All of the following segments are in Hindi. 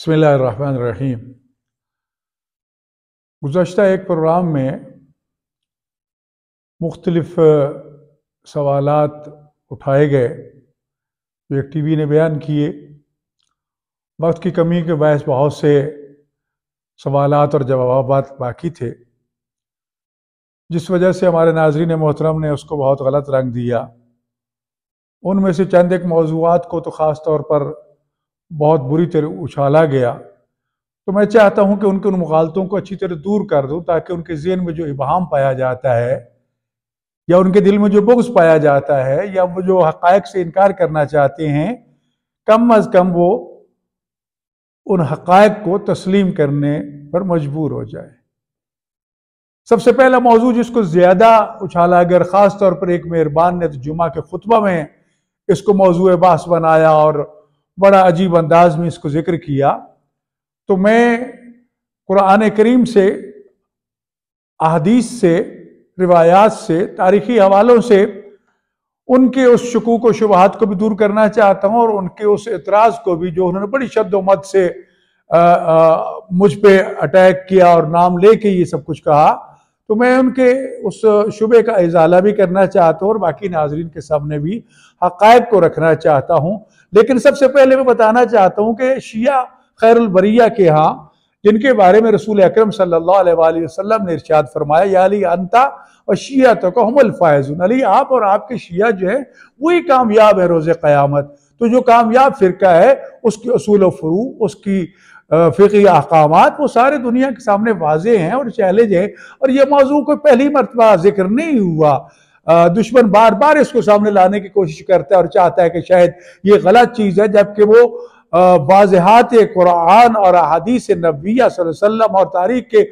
बिस्मिल्लाहिर्रहमानिर्रहीम। गुज़श्ता एक प्रोग्राम में मुख्तलिफ सवालात उठाए गए जो एक टीवी ने बयान किए। वक्त की कमी के बायस बहुत से सवालात और जवाबात बाकी थे, जिस वजह से हमारे नाज़रीन मोहतरम ने उसको बहुत गलत रंग दिया। उनमें से चंद एक मौज़ूआत को तो ख़ास तौर पर बहुत बुरी तरह उछाला गया। तो मैं चाहता हूं कि उन मुगालतों को अच्छी तरह दूर कर दूं, ताकि उनके ज़हन में जो इबाहम पाया जाता है या उनके दिल में जो बुग़्ज़ पाया जाता है या वो जो हक़ाइक़ से इनकार करना चाहते हैं, कम अज़ कम वो उन हक़ाइक़ को तस्लीम करने पर मजबूर हो जाए। सबसे पहला मौजू जिसको ज़्यादा उछाला गया, ख़ास तौर पर एक मेहरबान ने तो जुमा के खुतबा में इसको मौजूए बहस बनाया और बड़ा अजीब अंदाज में इसको जिक्र किया। तो मैं कुरान करीम से, अहदीस से, रिवायात से, तारीखी हवालों से उनके उस शकूक व शुबहात को भी दूर करना चाहता हूँ और उनके उस एतराज़ को भी जो उन्होंने बड़ी शद्दोमत से मुझ पे अटैक किया और नाम लेके ये सब कुछ कहा। तो मैं उनके उस शुबे का इजाला भी करना चाहता हूँ और बाकी नाजरीन के सामने भी हक़ाइक़ को रखना चाहता हूँ। लेकिन सबसे पहले मैं बताना चाहता हूँ कि शिया खैरुल बरिया के यहाँ, जिनके बारे में रसूल अकरम सल्लल्लाहु अलैहि वसल्लम ने इरशाद फरमाया, या अली अंता और शिया तो हुमुल फाइज़ून, अली आप और आपके शिया जो है वही कामयाब है रोज़े क़यामत। तो जो कामयाब फ़िरका है उसकी उसूल व फ़ुरू, उसकी फ़िक़ही अहकामात वो सारे दुनिया के सामने वाज़े हैं और चैलेंज है। और ये मौजू को पहली मरतबा जिक्र नहीं हुआ। दुश्मन बार बार इसको सामने लाने की कोशिश करता है और चाहता है कि शायद ये गलत चीज़ है, जबकि वो वाज़ेहात कुरान और अहादीस नबविया सल्लल्लाहु अलैहि वसल्लम और तारीख के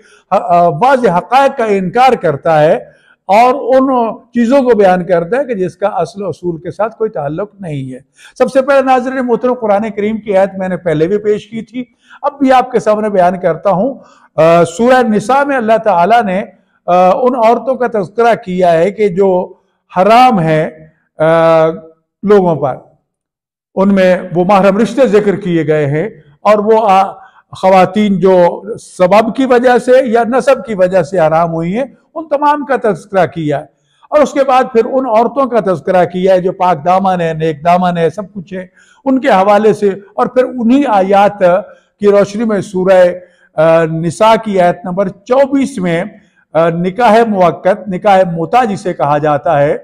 वाज़े हक़ाइक़ का इनकार करता है और उन चीज़ों को बयान करता है कि जिसका असल असूल के साथ कोई ताल्लुक नहीं है। सबसे पहले नाज़रीन मोहतरम, कुरान करीम की आयत मैंने पहले भी पेश की थी, अब भी आपके सामने बयान करता हूँ। सूरह निसा में अल्लाह ताला ने उन औरतों का तज़किरा किया है कि जो हराम है लोगों पर, उनमें वो महरम रिश्ते जिक्र किए गए हैं और वो ख़वातीन जो सबब की वजह से या नसब की वजह से हराम हुई हैं, उन तमाम का तज़किरा किया है। और उसके बाद फिर उन औरतों का तज़किरा किया है जो पाक दामन है, नेक दामन है, सब कुछ है उनके हवाले से। और फिर उन्हीं आयात की रोशनी में सूरह निसा की आयत नंबर 24 में निकाह मुअक्कद, निकाह मुता जिसे कहा जाता है,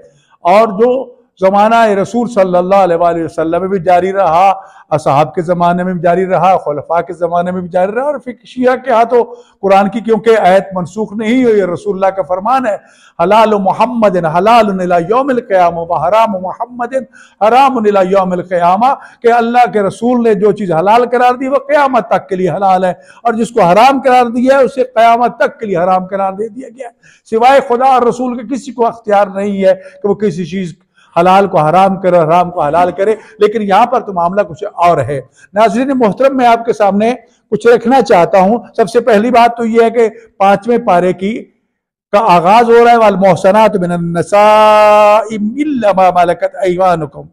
और जो ज़माना रसूल सल्लल्लाहु अलैहि वसल्लम में भी जारी रहा, असहाब के ज़माने में भी जारी रहा, खुलफा के ज़माने में भी जारी रहा, और फिर शिया के हाथों कुरान की क्योंकि आयत मनसूख नहीं हुई, रसूलुल्लाह का फरमान है, हलाल मुहम्मदिन हलाल इला यौमिल क़यामा व हराम मुहम्मदिन हराम इला यौमिल क़यामा, कि अल्लाह के रसूल ने जो चीज़ हलाल करार दी वह क़यामत तक के लिए हलाल है, और जिसको हराम करार दिया है उसे क़यामत तक के लिए हराम करार दे दिया गया है। सिवाय खुदा और रसूल के किसी को अख्तियार नहीं है कि वो किसी चीज़ हलाल को हराम करे, हराम को हलाल करे। लेकिन यहाँ पर तो मामला कुछ और है। नाज़रीन मोहतरम, मैं आपके सामने कुछ रखना चाहता हूँ। सबसे पहली बात तो यह है कि 5वें पारे का आगाज हो रहा है, वल मुहसनात मिनन निसाइ इल्ला मा मलकत अयमानुकुम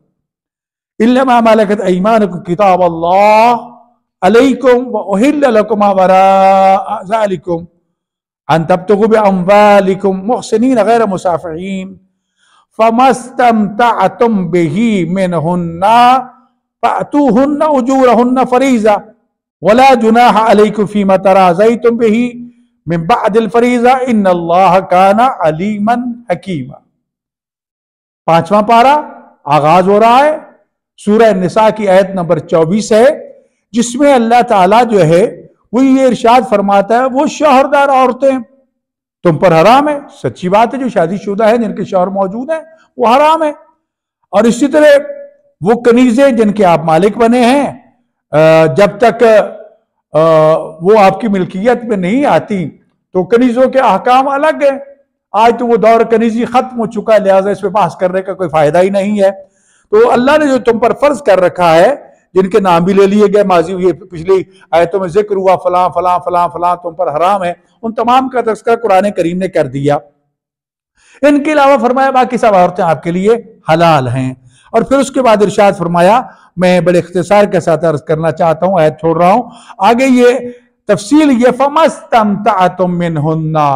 इल्ला मा मलकत अयमानुकुम किताबल्लाह अलैकुम व उहिल्ला लकुम मा वराअ ज़ालिकुम अन तब्तगू बिअम्वालिकुम मुहसिनीन गैर मुसाफ़िहीन फमस्तमतअतुम बिही मिनहुन्ना फअतूहुन्ना उजूरहुन्ना फरीज़ा वला जुनाह अलैकुम फीमा तराज़यतुम बिही मिन बअदिल फरीज़ा इन्नल्लाह काना अलीमन हकीमा। 5वां पारा आगाज हो रहा है, सूरह निसा की आयत नंबर 24 है, जिसमें अल्लाह ताला जो है वो ये इरशाद फरमाता है, वो शौहरदार औरतें तुम पर हराम है। सच्ची बात है, जो शादीशुदा है, जिनके शौहर मौजूद है, वो हराम है। और इसी तरह वो कनीजें जिनके आप मालिक बने हैं, जब तक वो आपकी मिल्कियत में नहीं आती तो कनीजों के अहकाम अलग है। आज तो वो दौर कनीजी खत्म हो चुका है, लिहाजा इस पर बहस करने का कोई फायदा ही नहीं है। तो अल्लाह ने जो तुम पर फर्ज कर रखा है, जिनके नाम भी ले लिए गए, माजी ये पिछली आयतों में जिक्र हुआ, फलां फलां फलां फलां तुम पर हराम है, उन तमाम का तज़किरा कुरान करीम ने कर दिया। इनके अलावा फरमाया बाकी सब औरतें आपके लिए हलाल हैं। और फिर उसके बाद इरशाद फरमाया मैं बड़े इख्तिसार के साथ अर्ज करना चाहता हूं, आयत छोड़ रहा हूं। आगे ये तफसील ये फमस्तमतअतुम मिनहुन्ना,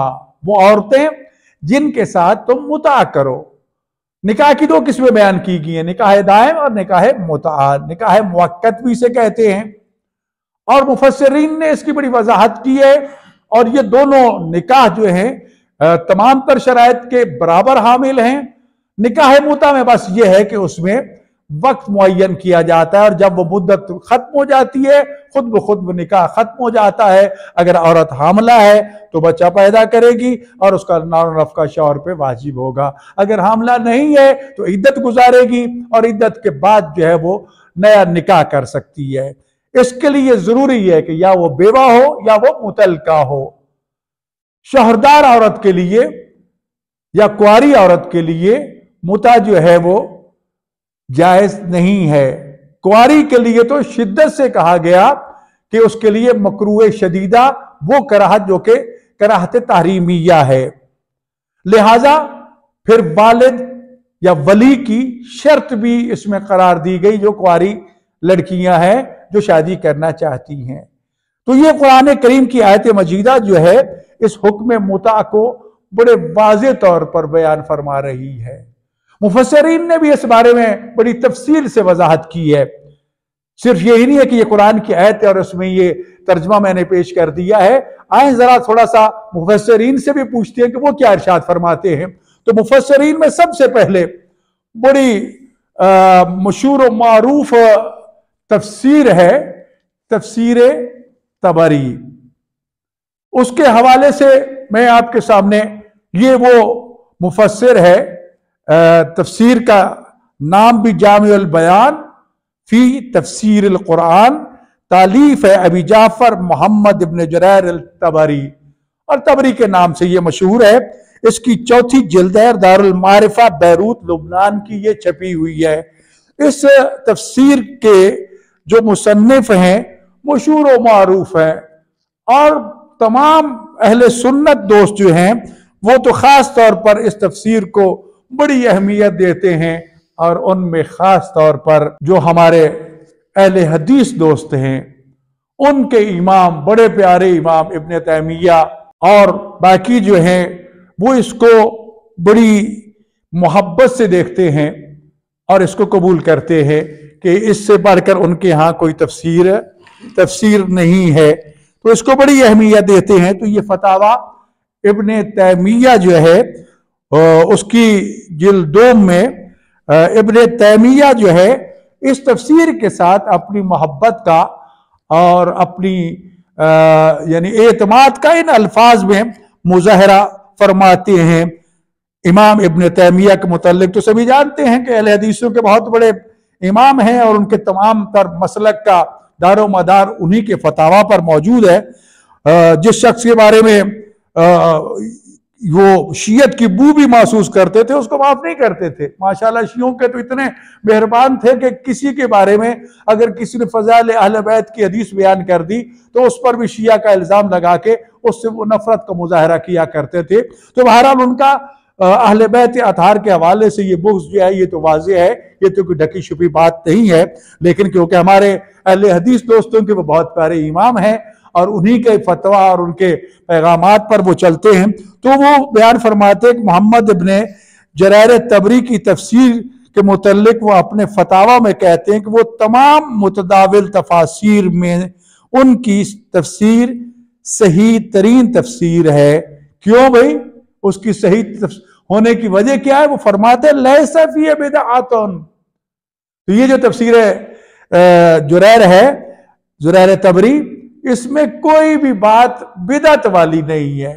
वो औरतें जिनके साथ तुम मुता करो। निकाह की दो किस्में बयान की गई हैं, निकाह दायम और निकाह मुता। निकाह मुअक्कद भी इसे कहते हैं, और मुफस्सिरीन ने इसकी बड़ी वजाहत की है। और ये दोनों निकाह जो है तमाम तर शराइत के बराबर हामिल हैं। निकाह मुता में बस ये है कि उसमें वक्त मुअय्यन किया जाता है, और जब वो मुद्दत खत्म हो जाती है खुद ब खुद वो निकाह खत्म हो जाता है। अगर औरत हामला है तो बच्चा पैदा करेगी और उसका नाम नफका शौहर पे वाजिब होगा। अगर हामला नहीं है तो इद्दत गुजारेगी, और इद्दत के बाद जो है वो नया निकाह कर सकती है। इसके लिए जरूरी है कि या वो बेवा हो या वो मुतलका हो। शोहरदार औरत के लिए या कुंवारी औरत के लिए मुता जो है वो जायज नहीं है। कुंवारी के लिए तो शिद्दत से कहा गया कि उसके लिए मकरूह शदीदा वो कराहत जो कि कराहत तहरीमिया है। लिहाजा फिर वालिद या वली की शर्त भी इसमें करार दी गई जो कुंवारी लड़कियां हैं जो शादी करना चाहती हैं। तो ये कुरान करीम की आयत मजीदा जो है इस हुक्म मुता को बड़े वाज़े तौर पर बयान फरमा रही है। मुफस्सिरीन ने भी इस बारे में बड़ी तफसील से वजाहत की है। सिर्फ यही नहीं है कि ये कुरान की आयत है और उसमें ये तर्जमा मैंने पेश कर दिया है। आए जरा थोड़ा सा मुफस्सिरीन से भी पूछते हैं कि वो क्या इरशाद फरमाते हैं। तो मुफस्सिरीन में सबसे पहले बड़ी मशहूर और मारूफ तफसीर है तफसीर तबरी। उसके हवाले से मैं आपके सामने, ये वो मुफस्सिर है, तफसीर का नाम भी जामिउल बयान फी तफसीर अल कुरान, तालीफ है अबी जाफर मोहम्मद इब्न जरैर अल तबरी, और तबरी के नाम से ये मशहूर है। इसकी चौथी जिल्द है, दारुल मारिफा बैरूत लुबनान की ये छपी हुई है। इस तफसीर के जो मुसन्निफ हैं मशहूर व मारूफ हैं, और तमाम अहले सुन्नत दोस्त जो हैं वो तो खास तौर पर इस तफसीर को बड़ी अहमियत देते हैं। और उनमें खास तौर पर जो हमारे अहले हदीस दोस्त हैं उनके इमाम, बड़े प्यारे इमाम इब्न तैमिया और बाकी जो हैं वो इसको बड़ी मोहब्बत से देखते हैं और इसको कबूल करते हैं कि इससे बढ़कर उनके यहाँ कोई तफसीर नहीं है, तो इसको बड़ी अहमियत देते हैं। तो ये फतावा इब्न तैमिया जो है उसकी जिल्द 2 में इब्न तैमिया जो है इस तफसीर के साथ अपनी मोहब्बत का और अपनी यानी एतमाद का इन अल्फाज में मुजाहरा फरमाते हैं। इमाम इब्न तैमिया के मुतल्लिक तो सभी जानते हैं कि अहले हदीसों के बहुत बड़े इमाम हैं और उनके तमाम तर मसलक का दारो मदार उन्हीं के फतावा पर मौजूद है। जिस शख्स के बारे में वो शियत की बू भी महसूस करते थे उसको माफ नहीं करते थे। माशाल्लाह शियों के तो इतने मेहरबान थे कि किसी के बारे में अगर किसी ने फज़ाइल अहले बैत की हदीस बयान कर दी तो उस पर भी शिया का इल्ज़ाम लगा के उससे वो नफरत का मुजाहरा किया करते थे। तो बहरहाल उनका अहले बैत अतहार के हवाले से ये बुग़्ज़ जो है ये तो वाज़ेह है, ये तो कोई ढकी छुपी बात नहीं है। लेकिन क्योंकि हमारे अहले हदीस दोस्तों के वो बहुत प्यारे इमाम हैं और उन्हीं के फतवा और उनके पैगामात पर वो चलते हैं, तो वो बयान फरमाते हैं कि मोहम्मद इब्ने जरैर तबरी की तफसीर के मुतल्लिक वो अपने फतावा में कहते हैं कि वो तमाम मुतदाविल तफासीर में उनकी तफसीर सही तरीन तफसीर है। क्यों भाई? उसकी सही होने की वजह क्या है? वो फरमाते हैं लैसा फी बिदअतुन। तो ये जो तफसीर जुरैर है, जुरैर तबरी, इसमें कोई भी बात बिदअत वाली नहीं है।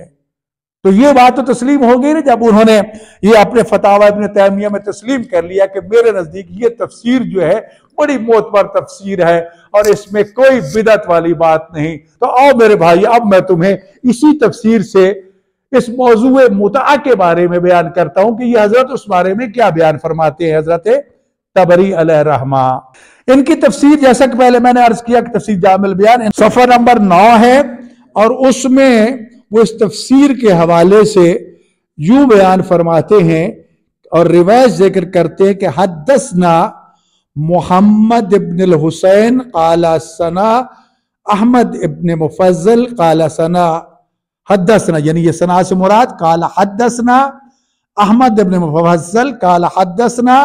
तो ये बात तो तस्लीम हो गई ना जब उन्होंने ये अपने फतावा इब्न तैमिया में तस्लीम कर लिया कि मेरे नजदीक ये तफसीर जो है बड़ी मोतबर तफसीर है और इसमें कोई बिदअत वाली बात नहीं। तो आओ मेरे भाई, अब मैं तुम्हें इसी तफसीर से इस मौजूए मुता के बारे में बयान करता हूं कि ये हजरत उस बारे में क्या बयान फरमाते हैं। हजरत तबरी अलैहिर्रहमा, इनकी तफसीर जैसा कि पहले मैंने अर्ज किया कि तफसीर जामिल बयान सफ़ा नंबर 9 है और उसमें वो इस तफसीर के हवाले से यूं बयान फरमाते हैं और रिवायत जिक्र करते हैं कि हद्दसना मोहम्मद इब्न हुसैन काला सना अहमद इब्न मुफज्जल काला सना हद्दसना, यानी ये सना से मुराद काला हद्दसना अहमद इब्न मुफज्जल काला हद्दसना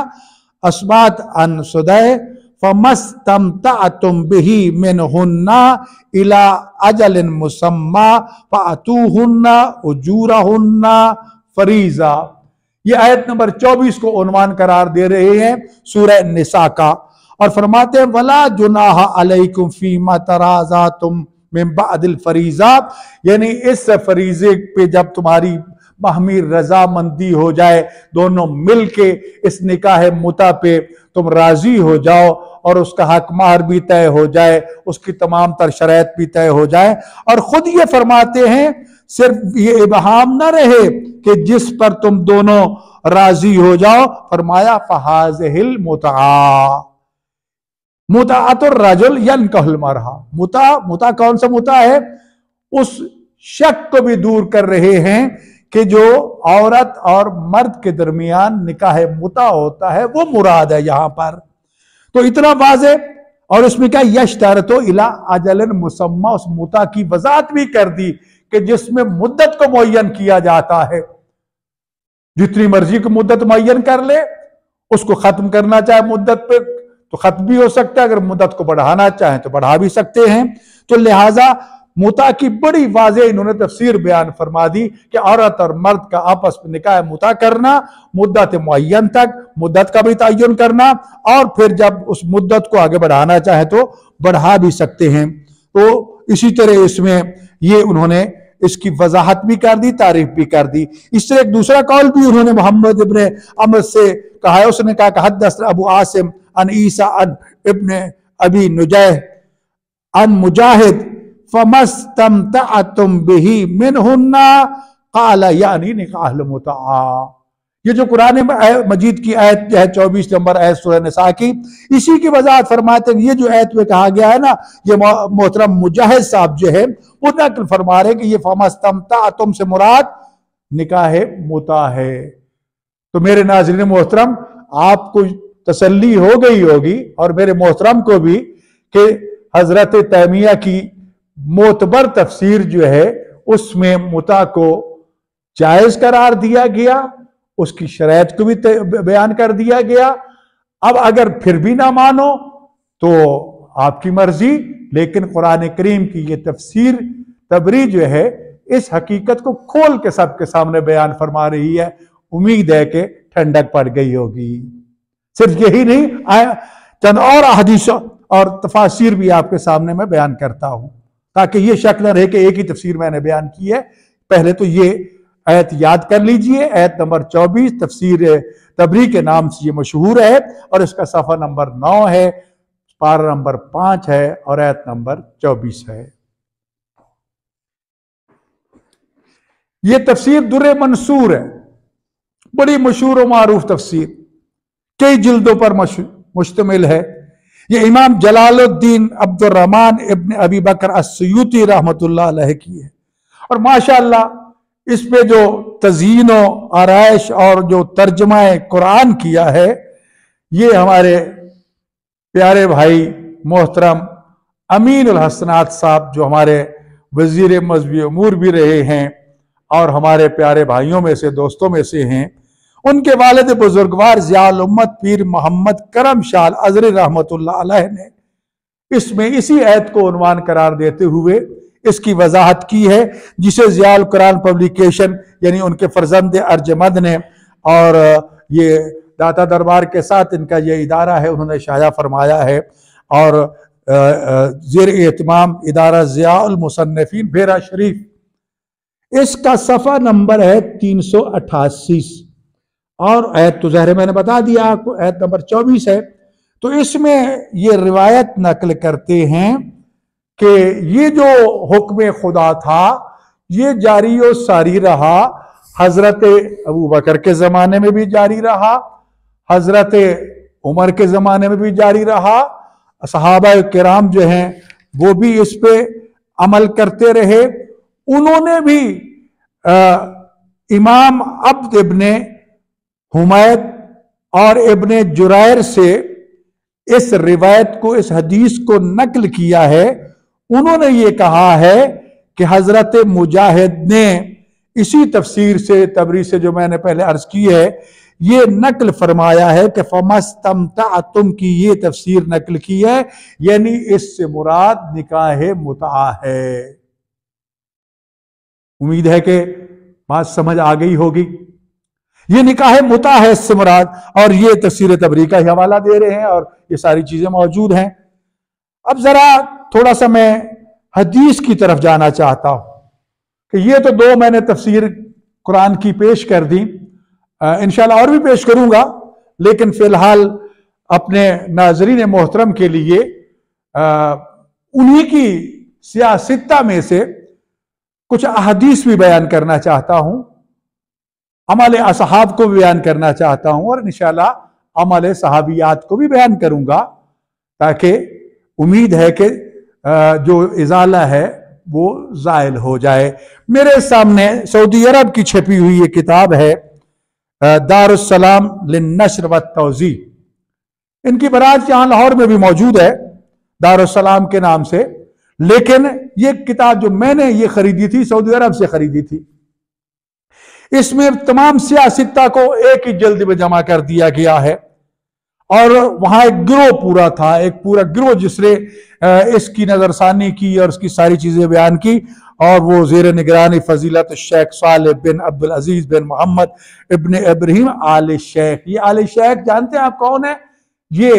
अस्बात अन सुदै फमस्तमतअतुम बिही मिनहुन्ना इला अजलिन मुसम्मा फातूहुन्ना उजूरहुन्ना फरीजा। ये आयत नंबर 24 को उन्वान करार दे रहे हैं सूरह निसा का, और फरमाते हैं वला जुनाहा अलैकुम फीमा तराज़ातुम मिन बअदिल फरीज़ा, यानी इस फरीजे पे जब तुम्हारी बाहमी रजामंदी हो जाए, दोनों मिलके इस निकाह मुता पे तुम राजी हो जाओ और उसका हक माहर भी तय हो जाए, उसकी तमाम तर शराइत भी तय हो जाए। और खुद ये फरमाते हैं सिर्फ ये इबहाम ना रहे कि जिस पर तुम दोनों राजी हो जाओ, फरमाया फहाज़िल मुतआ मुतअतुर रजुल यनकहुल मरहा। मुता कौन सा मुता है? उस शक को भी दूर कर रहे हैं कि जो औरत और मर्द के दरमियान निकाह मुता होता है वो मुराद है यहां पर। तो इतना वाज़े, और उसमें क्या यश्तरतो इला अजलन मुसम्मा, उस मुता की वजाहत भी कर दी कि जिसमें मुद्दत को मुअय्यन किया जाता है। जितनी मर्जी की मुद्दत मुअय्यन कर ले, उसको खत्म करना चाहे मुद्दत पे तो खत्म भी हो सकता है, अगर मुद्दत को बढ़ाना चाहे तो बढ़ा भी सकते हैं। तो लिहाजा मुता की बड़ी वाज़े इन्होंने तफसीर बयान फरमा दी कि औरत और मर्द का आपस में निकाह मुता करना, मुद्दत मुअय्यन तक मुद्दत का भी तयन करना, और फिर जब उस मुद्दत को आगे बढ़ाना चाहे तो बढ़ा भी सकते हैं। तो इसी तरह इसमें ये उन्होंने इसकी वजाहत भी कर दी, तारीफ भी कर दी। इस तरह एक दूसरा कौल भी उन्होंने मोहम्मद इब्न अमर से कहा है, उसने कहा कि हद्दसना अबू आसिम अन ईसा अन इब्न अबी नुजैह अन मुजाहिद फमस्तमतअतुम बिही मिनहुन्ना क़ाला यानी निकाह मुतआ। ये जो कुरान मजीद की आयत जो है 24 नंबर आयत सूरह निसा की, इसी की वजाहत फरमाते हैं। ये जो आयत में कहा गया है ना, ये मोहतरम मुजाहिद साहब जो है वो नकल फरमा रहे कि ये फमस्तमतअतुम से मुराद निकाह मुता है। तो मेरे नाज़रीन मोहतरम, आपको तसल्ली हो गई होगी और मेरे मोहतरम को भी कि हजरत तैमिया की मोतबर तफसीर जो है उसमें मुता को जायज करार दिया गया, उसकी शराइत को भी बयान कर दिया गया। अब अगर फिर भी ना मानो तो आपकी मर्जी, लेकिन कुरान करीम की ये तफसीर तबरी जो है इस हकीकत को खोल के सबके सामने बयान फरमा रही है। उम्मीद है कि ठंडक पड़ गई होगी। सिर्फ यही नहीं, चंद और हदीस और तफासिर भी आपके सामने मैं बयान करता हूं, ताकि ये शक न रहे कि एक ही तफसीर मैंने बयान की है। पहले तो ये आयत याद कर लीजिए, आयत नंबर 24 तफसीर तबरी के नाम से ये मशहूर है, और इसका सफ़ा नंबर 9 है, पारा नंबर 5 है और आयत नंबर 24 है। ये तफसीर दुर्रे मंसूर है, बड़ी मशहूर और मारूफ तफसीर, कई जिल्दों पर मुश्तमिल है। ये इमाम जलालुद्दीन अब्दुर्रहमान इब्न अबी बकर अस्सयूती रहमतुल्लाह अलैह की है। और माशाअल्लाह इस पे जो तज़ीन व आराइश और जो तर्जमा कुरान किया है, ये हमारे प्यारे भाई मोहतरम अमीनुल हसनात साहब, जो हमारे वजीर मजहबी अमूर भी रहे हैं और हमारे प्यारे भाइयों में से, दोस्तों में से हैं, उनके वालिद बुजुर्गवार ज़ियाउल उम्मत पीर मोहम्मद करम शाह अज़हरी रहमतुल्लाह अलैह ने इसमें इसी आयत को उन्वान करार देते हुए इसकी वजाहत की है, जिसे ज़ियाउल कुरान पब्लिकेशन यानी उनके फर्जंद अर्जमंद ने, और ये दाता दरबार के साथ इनका ये इदारा है, उन्होंने शाया फरमाया है। और ज़ेर एहतमाम इदारा ज़ियाउल मुसन्निफीन भेरा शरीफ, इसका सफ़ा नंबर है 388 और आयत तो ज़ाहिर मैंने बता दिया आपको, आयत नंबर 24 है। तो इसमें ये रिवायत नकल करते हैं कि ये जो हुक्म खुदा था ये जारी और सारी रहा, हजरत अबू बकर के ज़माने में भी जारी रहा, हजरत उमर के ज़माने में भी जारी रहा, सहाबा किराम जो हैं वो भी इस पे अमल करते रहे। उन्होंने भी इमाम अब्द इब्ने हुमैद और इब्ने जुरैर से इस रिवायत को, इस हदीस को नकल किया है, उन्होंने ये कहा है कि हजरत मुजाहिद ने इसी तफसीर से, तबरी से जो मैंने पहले अर्ज की है, ये नकल फरमाया है कि फमस्तमतअतुम की ये तफसीर नकल की है, यानी इससे मुराद निकाह मुतआ है। उम्मीद है कि बात समझ आ गई होगी। ये निकाह मुता है इससे मुराद, और ये तफसीर तबरी का हवाला दे रहे हैं और ये सारी चीजें मौजूद हैं। अब जरा थोड़ा सा मैं हदीस की तरफ जाना चाहता हूं कि ये तो दो मैंने तफसीर कुरान की पेश कर दी, इंशाल्लाह और भी पेश करूंगा, लेकिन फिलहाल अपने नाजरीन मोहतरम के लिए उन्हीं की सियासत्ता में से कुछ अहदीस भी बयान करना चाहता हूं, अमल असहाब को भी बयान करना चाहता हूं, और इंशाल्लाह अमल सहाबियात को भी बयान करूंगा, ताकि उम्मीद है कि जो इजाला है वो जायल हो जाए। मेरे सामने सऊदी अरब की छपी हुई ये किताब है, दारुस्सलाम लिन्नश्र व तौज़ी। इनकी बरात यहाँ लाहौर में भी मौजूद है दारुस्सलाम के नाम से, लेकिन ये किताब जो मैंने ये खरीदी थी, सऊदी अरब से खरीदी थी। इसमें तमाम सियासत्ता को एक ही जल्द में जमा कर दिया गया है, और वहां एक गिरोह पूरा था, एक पूरा गिरोह जिसने इसकी नजरसानी की और इसकी सारी चीजें बयान की, और वो जेर निगरानी फजीलत शेख सालेह बिन अब्दुल अजीज बिन मोहम्मद इब्न इब्राहिम आले शेख। ये आले शेख जानते हैं आप कौन है? ये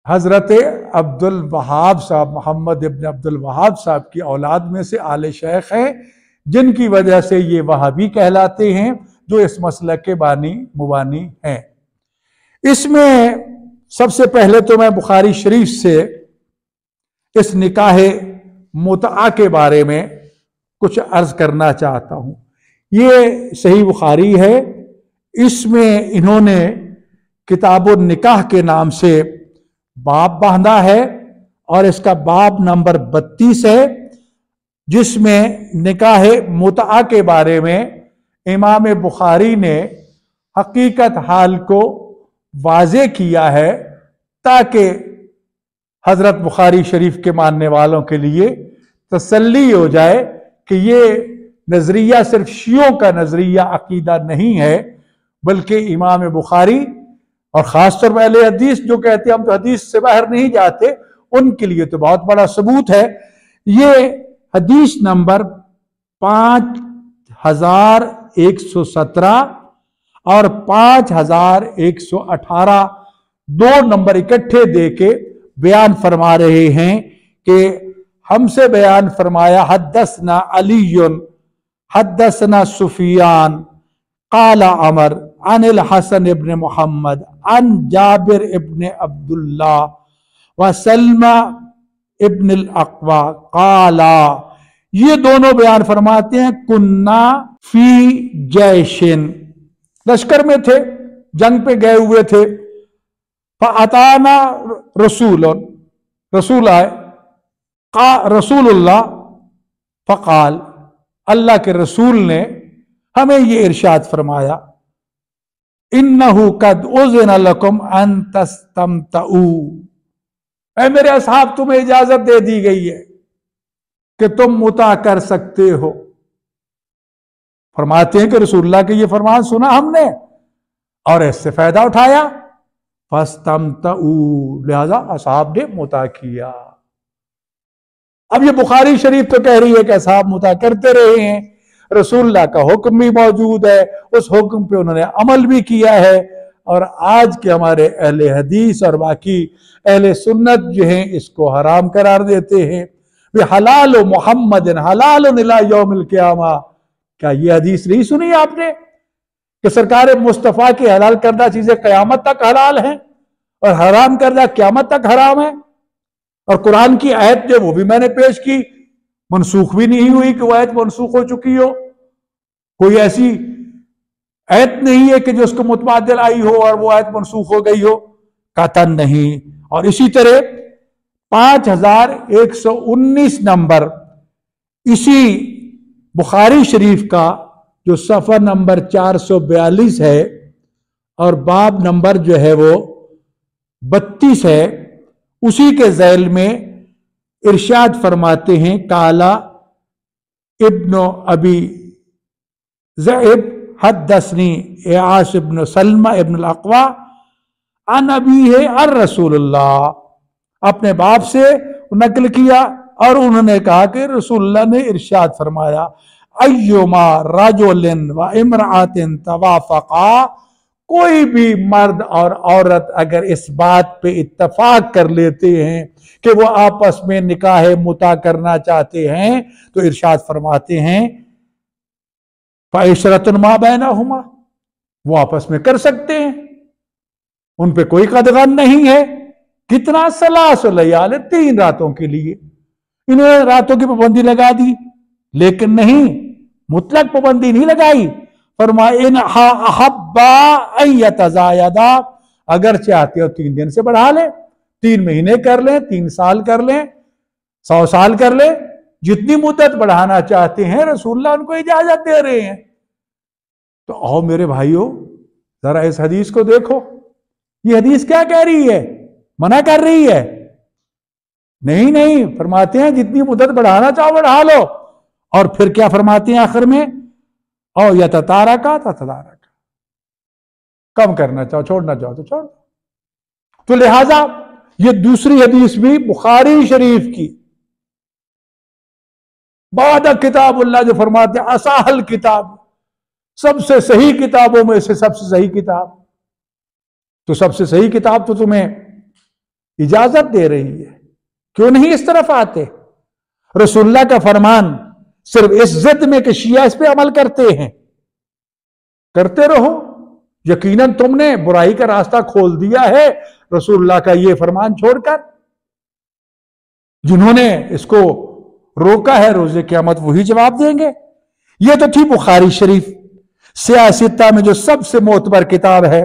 हजरत अब्दुल वहाब साहब, मोहम्मद इब्न अब्दुल वहाब साहब की औलाद में से आले शेख हैं, जिनकी वजह से ये वहाबी कहलाते हैं, जो इस मसलक के बानी मुबानी हैं। इसमें सबसे पहले तो मैं बुखारी शरीफ से इस निकाह मुतआ के बारे में कुछ अर्ज करना चाहता हूं। ये सही बुखारी है, इसमें इन्होंने किताबुन निकाह के नाम से बाब बांधा है, और इसका बाब नंबर 32 है, जिसमें निकाह मुतआ के बारे में इमाम बुखारी ने हकीकत हाल को वाज़े किया है, ताकि हजरत बुखारी शरीफ के मानने वालों के लिए तसल्ली हो जाए कि ये नजरिया सिर्फ शियों का नजरिया अकीदा नहीं है, बल्कि इमाम बुखारी और खासतौर पर अहले हदीस जो कहते हैं हम तो हदीस से बाहर नहीं जाते, उनके लिए तो बहुत बड़ा सबूत है। ये हदीस नंबर 5117 और 5118 दो नंबर इकट्ठे देके बयान फरमा रहे हैं कि हमसे बयान फरमाया हद्दसना अलीयुन हद्दसना सुफियान काला अमर अनिल हसन इब्न मोहम्मद अन जाबिर इब्न अब्दुल्ला व सलमा इब्न अल-अक़वा काला। ये दोनों बयान फरमाते हैं कुन्ना फी जैशिन, लश्कर में थे, जंग पे गए हुए थे। फ़अताना रसूल, रसूल आए, का रसूलुल्लाह फ़क़ाल, अल्लाह के रसूल ने हमें ये इरशाद फरमाया, इन्नहु कद उज़िन लकुम अन तस्तमतऊ, ऐ मेरे असहाब तुम्हें इजाजत दे दी गई है कि तुम मुता कर सकते हो। फरमाते हैं कि रसूलुल्लाह के ये फरमान सुना हमने और इससे फायदा उठाया, फस्तमतऊ, लिहाजा असहाब ने मुता किया। अब ये बुखारी शरीफ तो कह रही है कि असहाब मुता करते रहे हैं, रसूलुल्लाह का हुक्म भी मौजूद है, उस हुक्म पे उन्होंने अमल भी किया है। और आज के हमारे अहले हदीस और बाकी अहले सुन्नत जो हैं इसको हराम करार देते हैं। वे हलाल मोहम्मद हलाल इला यौमिल क़ियामा, क्या ये हदीस नहीं सुनी आपने कि सरकार मुस्तफ़ा की हलाल करदा चीजें क़यामत तक हलाल हैं और हराम करदा क़यामत तक हराम है। और कुरान की आयत जो वो भी मैंने पेश की, मनसूख भी नहीं हुई कि वो आयत मनसूख हो चुकी हो, कोई ऐसी आयत नहीं है कि जो उसको मुतबादिल आई हो और वो आयत मनसूख हो गई हो, कतन नहीं। और इसी तरह 5119 नंबर इसी बुखारी शरीफ का जो सफ़ा नंबर 442 है और बाब नंबर जो है वो 32 है, उसी के ज़ैल में इरशाद फरमाते हैं, काला इब्न अबी ज़ैब हद्दसनी इयास इब्न सलमा इब्न अक़वा अन अबी है अर रसूलुल्लाह, अपने बाप से नकल किया और उन्होंने कहा कि रसूलुल्लाह ने इरशाद फरमाया, अय्युमा रजुलिन व इमरातिन तवाफ़क़ा, कोई भी मर्द और औरत अगर इस बात पे इत्तफाक कर लेते हैं कि वो आपस में निकाह मुता करना चाहते हैं, तो इरशाद फरमाते हैं फ़इशरतुन मा बैनहुमा, वो आपस में कर सकते हैं, उन पे कोई कदगन नहीं है। कितना? सलासु लयाल, 3 रातों के लिए। इन्होंने रातों की पाबंदी लगा दी, लेकिन नहीं, मुतलक पाबंदी नहीं लगाई। फरमाया इन अहब्बा अन यतज़ायदा, अगर चाहते हो 3 दिन से बढ़ा ले, 3 महीने कर लें, 3 साल कर लें, 100 साल कर लें, जितनी मुद्दत बढ़ाना चाहते हैं रसूलुल्लाह उनको इजाजत दे रहे हैं। तो आओ मेरे भाइयों, जरा इस हदीस को देखो, ये हदीस क्या कह रही है? मना कर रही है? नहीं नहीं, फरमाते हैं जितनी मुद्दत बढ़ाना चाहो बढ़ा लो। और फिर क्या फरमाते हैं आखिर में? और या ततारा का, कम करना चाहो, छोड़ना चाहो तो छोड़। तो लिहाजा ये दूसरी हदीस भी बुखारी शरीफ की, बाद किताबुल्लाह, जो फरमाते हैं असाहल किताब, सबसे सही किताबों में से सबसे सही किताब। तो सबसे सही किताब तो तुम्हें इजाजत दे रही है, क्यों नहीं इस तरफ आते? रसूलुल्लाह का फरमान सिर्फ इस जिद में कि शिया इस पे अमल करते हैं, करते रहो, यकीनन तुमने बुराई का रास्ता खोल दिया है रसूलुल्लाह का ये फरमान छोड़कर। जिन्होंने इसको रोका है रोज़े क़यामत वही जवाब देंगे। ये तो थी बुखारी शरीफ, सियासता में जो सबसे मोतबर किताब है।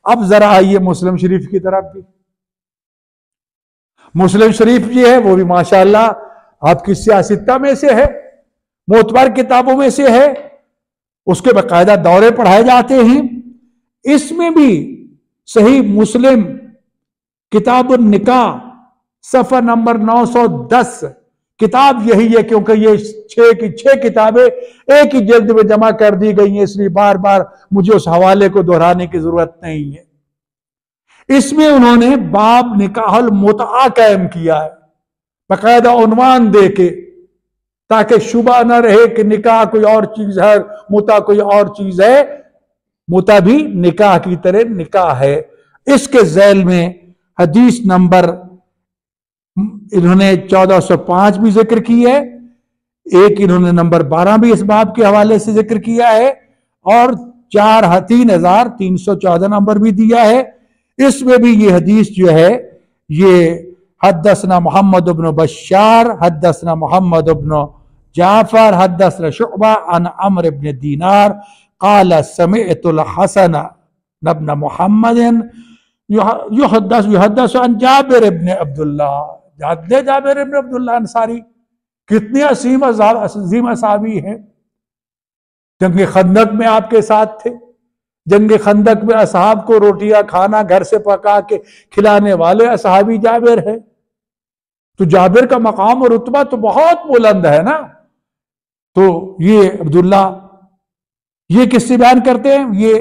अब जरा आइए मुस्लिम शरीफ की तरफ भी। मुस्लिम शरीफ ये है वो भी माशाअल्लाह आपकी सियासता में से है, मोतबर किताबों में से है, उसके बाकायदा दौरे पढ़ाए जाते हैं। इसमें भी सही मुस्लिम किताब निकाह सफ़ा नंबर 910 किताब यही है, क्योंकि ये 6 की 6 किताबें एक ही जल्द में जमा कर दी गई हैं, इसलिए बार बार मुझे उस हवाले को दोहराने की जरूरत नहीं है। इसमें उन्होंने बाब निकाहुल मुतआ कायम किया है, बाकायदा उन्वान दे के, ताकि शुबा न रहे कि निकाह कोई और चीज है, मुता कोई और चीज है। मुता भी निकाह की तरह निकाह है। इसके ज़ैल में हदीस नंबर इन्होंने 1405 भी जिक्र की है, एक इन्होंने नंबर 12 भी इस बाब के हवाले से जिक्र किया है, और 3314 नंबर भी दिया है। इसमें भी ये हदीस जो है ये हद्दसना मोहम्मद इब्न बशार हद्दसना मोहम्मद इब्न जाफर हद्दसना शुअबा अन अम्र इब्न दीनार क़ाल समिअतुल हसन इब्न मुहम्मदिन युहद्दिसु अन जाबिर इब्न अब्दुल्लाह, जाबिर इब्न अब्दुल्लाह अंसारी। कितने अजीम असाबी हैं। जंग खंदक में आपके साथ थे, जंग खंदक में असहाब को रोटियां खाना घर से पका के खिलाने वाले असहाबी जाबिर है। तो जाबिर का मकाम और रुतबा तो बहुत बुलंद है ना। तो ये अब्दुल्ला ये किससे बयान करते हैं? ये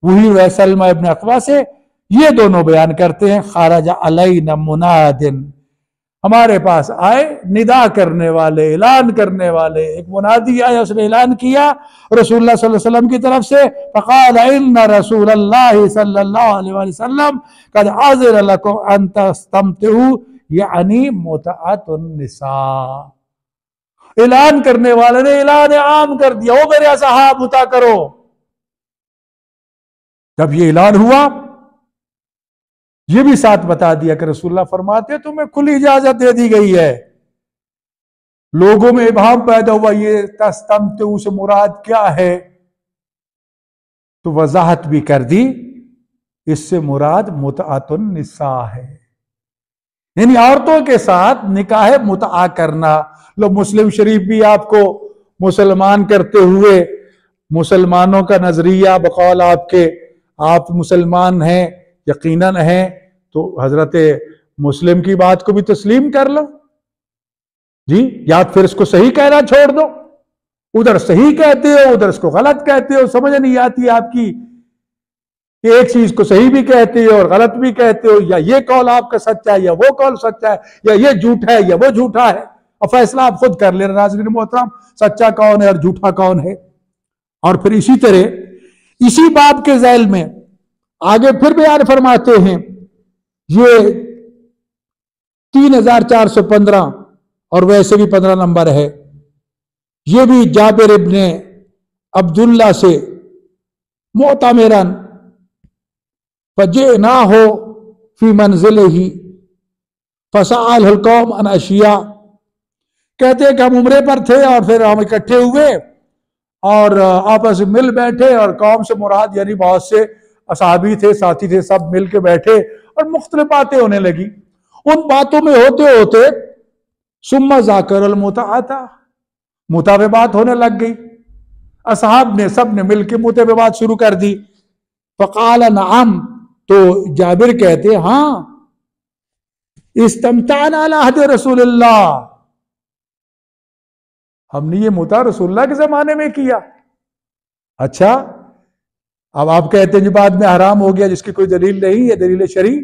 वही सलमा इब्न अक़वा से ये दोनों बयान करते हैं। खारजा अलैना मुनादिन, हमारे पास आए निदा करने वाले, ऐलान करने वाले, एक मुनादी आया, उसने ऐलान किया रसूलुल्लाह सल्लल्लाहु अलैहि वसल्लम की तरफ से, फ़क़ाल इन्ना रसूलल्लाह सल्लल्लाहु अलैहि वसल्लम क़द आज़िन लकुम अन तस्तमतिउ यानी मुतअतुन निसा। ऐलान करने वाले ने ऐलान आम कर दिया, ओ मेरे असहाब मुता करो। जब ये ऐलान हुआ, ये भी साथ बता दिया कि रसूलुल्लाह फरमाते तुम्हें खुली इजाजत दे दी गई है। लोगों में इबहाम पैदा हुआ, ये तस्तमतिउ से मुराद क्या है? तो वजाहत भी कर दी, इससे मुराद मुतअतुन निसा है, यानी औरतों के साथ निकाह मुतआ करना। लो मुस्लिम शरीफ भी आपको मुसलमान करते हुए, मुसलमानों का नजरिया बकौल आपके, आप मुसलमान हैं, यकीनन हैं, तो हजरत मुस्लिम की बात को भी तस्लीम कर लो जी, या फिर इसको सही कहना छोड़ दो। उधर सही कहते हो, उधर इसको गलत कहते हो, समझ नहीं आती आपकी कि एक चीज को सही भी कहते हो और गलत भी कहते हो, या ये कौल आपका सच्चा है या वो कौल सच्चा है, या ये झूठा है या वो झूठा है। और फैसला आप खुद कर लेना नाज़रीन मोहतरम, सच्चा कौन है और झूठा कौन है। और फिर इसी तरह इसी बाब के ज़ैल में आगे फिर बयान फरमाते हैं, ये 3415 और वैसे भी 15 नंबर है, ये भी जाबिर इब्ने अब्दुल्ला से मोतमिरन फजे ना हो फी मंजिल ही फसाल कौम अन अशिया। कहते हैं कि हम उम्रे पर थे और फिर हम इकट्ठे हुए और आपस में मिल बैठे, और कौम से मुराद यानी बहुत से असहाबी थे, साथी थे, सब मिल के बैठे और मुख्तलिफ बातें होने लगी। उन बातों में होते होते सुम्मा जाकर मुता मुता पे बात होने लग गई। असहाब ने सब ने मिलकर मुते पे बात शुरू कर दी। फ़क़ाल नअम, तो जाबिर कहते हाँ, इस्तमताना अला अहद रसूलिल्लाह, हमने ये मुता रसूलुल्लाह के जमाने में किया। अच्छा, अब आप कहते हैं जो बाद में हराम हो गया जिसकी कोई दलील नहीं है, दलील शरी।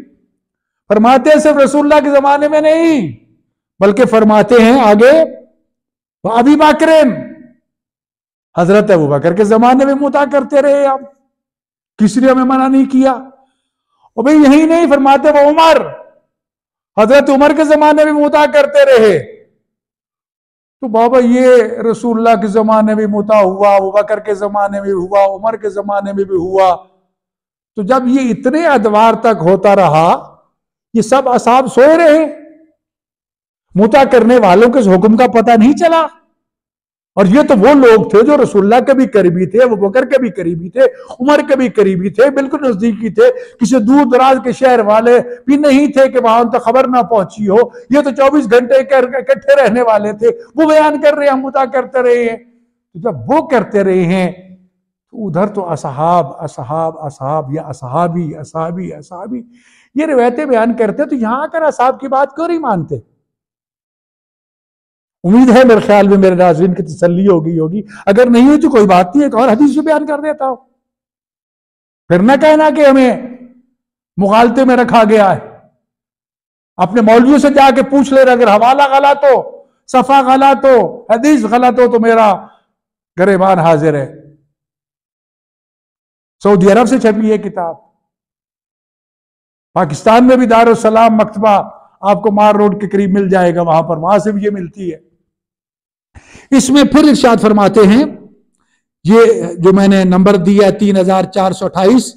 फरमाते हैं सिर्फ रसूलुल्लाह के जमाने में नहीं, बल्कि फरमाते हैं आगे अबी बकरिन, हजरत अबू बकर के जमाने में मुता करते रहे आप, किसी ने हमें मना नहीं किया। और भाई यही नहीं, फरमाते वो उमर, हजरत उमर के जमाने में मुता करते रहे। तो बाबा ये रसूलुल्लाह के जमाने में मुता हुआ, अबू बकर के जमाने में हुआ, उमर के जमाने में भी हुआ, तो जब ये इतने अदवार तक होता रहा, ये सब असहाब सोए रहे, मुता करने वालों के हुक्म का पता नहीं चला। और ये तो वो लोग थे जो रसूलुल्लाह के भी करीबी थे, अबू बकर के भी करीबी थे, उमर के भी करीबी थे, बिल्कुल नजदीकी थे, किसी दूर दराज के शहर वाले भी नहीं थे कि वहां तक खबर ना पहुंची हो। ये तो 24 घंटे इकट्ठे रहने वाले थे। वो बयान कर रहे हैं, हम मुता करते रहे हैं। तो जब वो करते रहे हैं तो उधर तो असहाब असहाब असहाब या असहाबी असहाबी असहाबी ये रिवायतें बयान करते, तो यहां आकर असहाब की बात क्यों नहीं मानते? उम्मीद है मेरे ख्याल में मेरे नाज़रीन की तसल्ली हो गई होगी। अगर नहीं हुई तो कोई बात नहीं, एक और हदीस से बयान कर देता हूं। फिर न कहना कि हमें मुगालते में रखा गया है। अपने मौलवियों से जाके पूछ ले, अगर हवाला गलत हो, सफा गलत हो, हदीस गलत हो, तो मेरा गरेबान हाजिर है। सऊदी अरब से छपी है किताब, पाकिस्तान में भी दारुस सलाम मकतबा आपको मार रोड के करीब मिल जाएगा, वहां से भी ये मिलती है। इसमें फिर इरशाद फरमाते हैं, ये जो मैंने नंबर दिया 3428,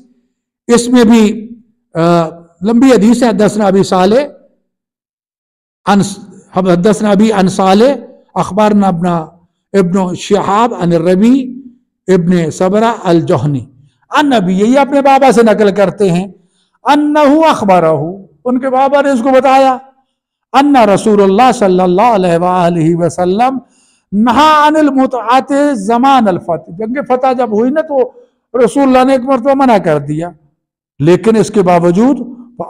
इसमें भी लंबी हदीस है। हदसना अबी साले हदसना अबी अन साले अखबारना इब्न शिहाब अन रबी इब्न सबरा अल जोहनी अन नबी, यही अपने बाबा से नकल करते हैं, अन्नहु अखबरहु, उनके बाबा ने उसको बताया, अन्ना रसूलुल्लाह सल्लल्लाहु अलैहि वसल्लम नहा अनिल मुतआत ज़मान अल फतह, जंग फतह जब हुई ना तो रसूलुल्लाह ने एक मरतबा मना कर दिया, लेकिन इसके बावजूद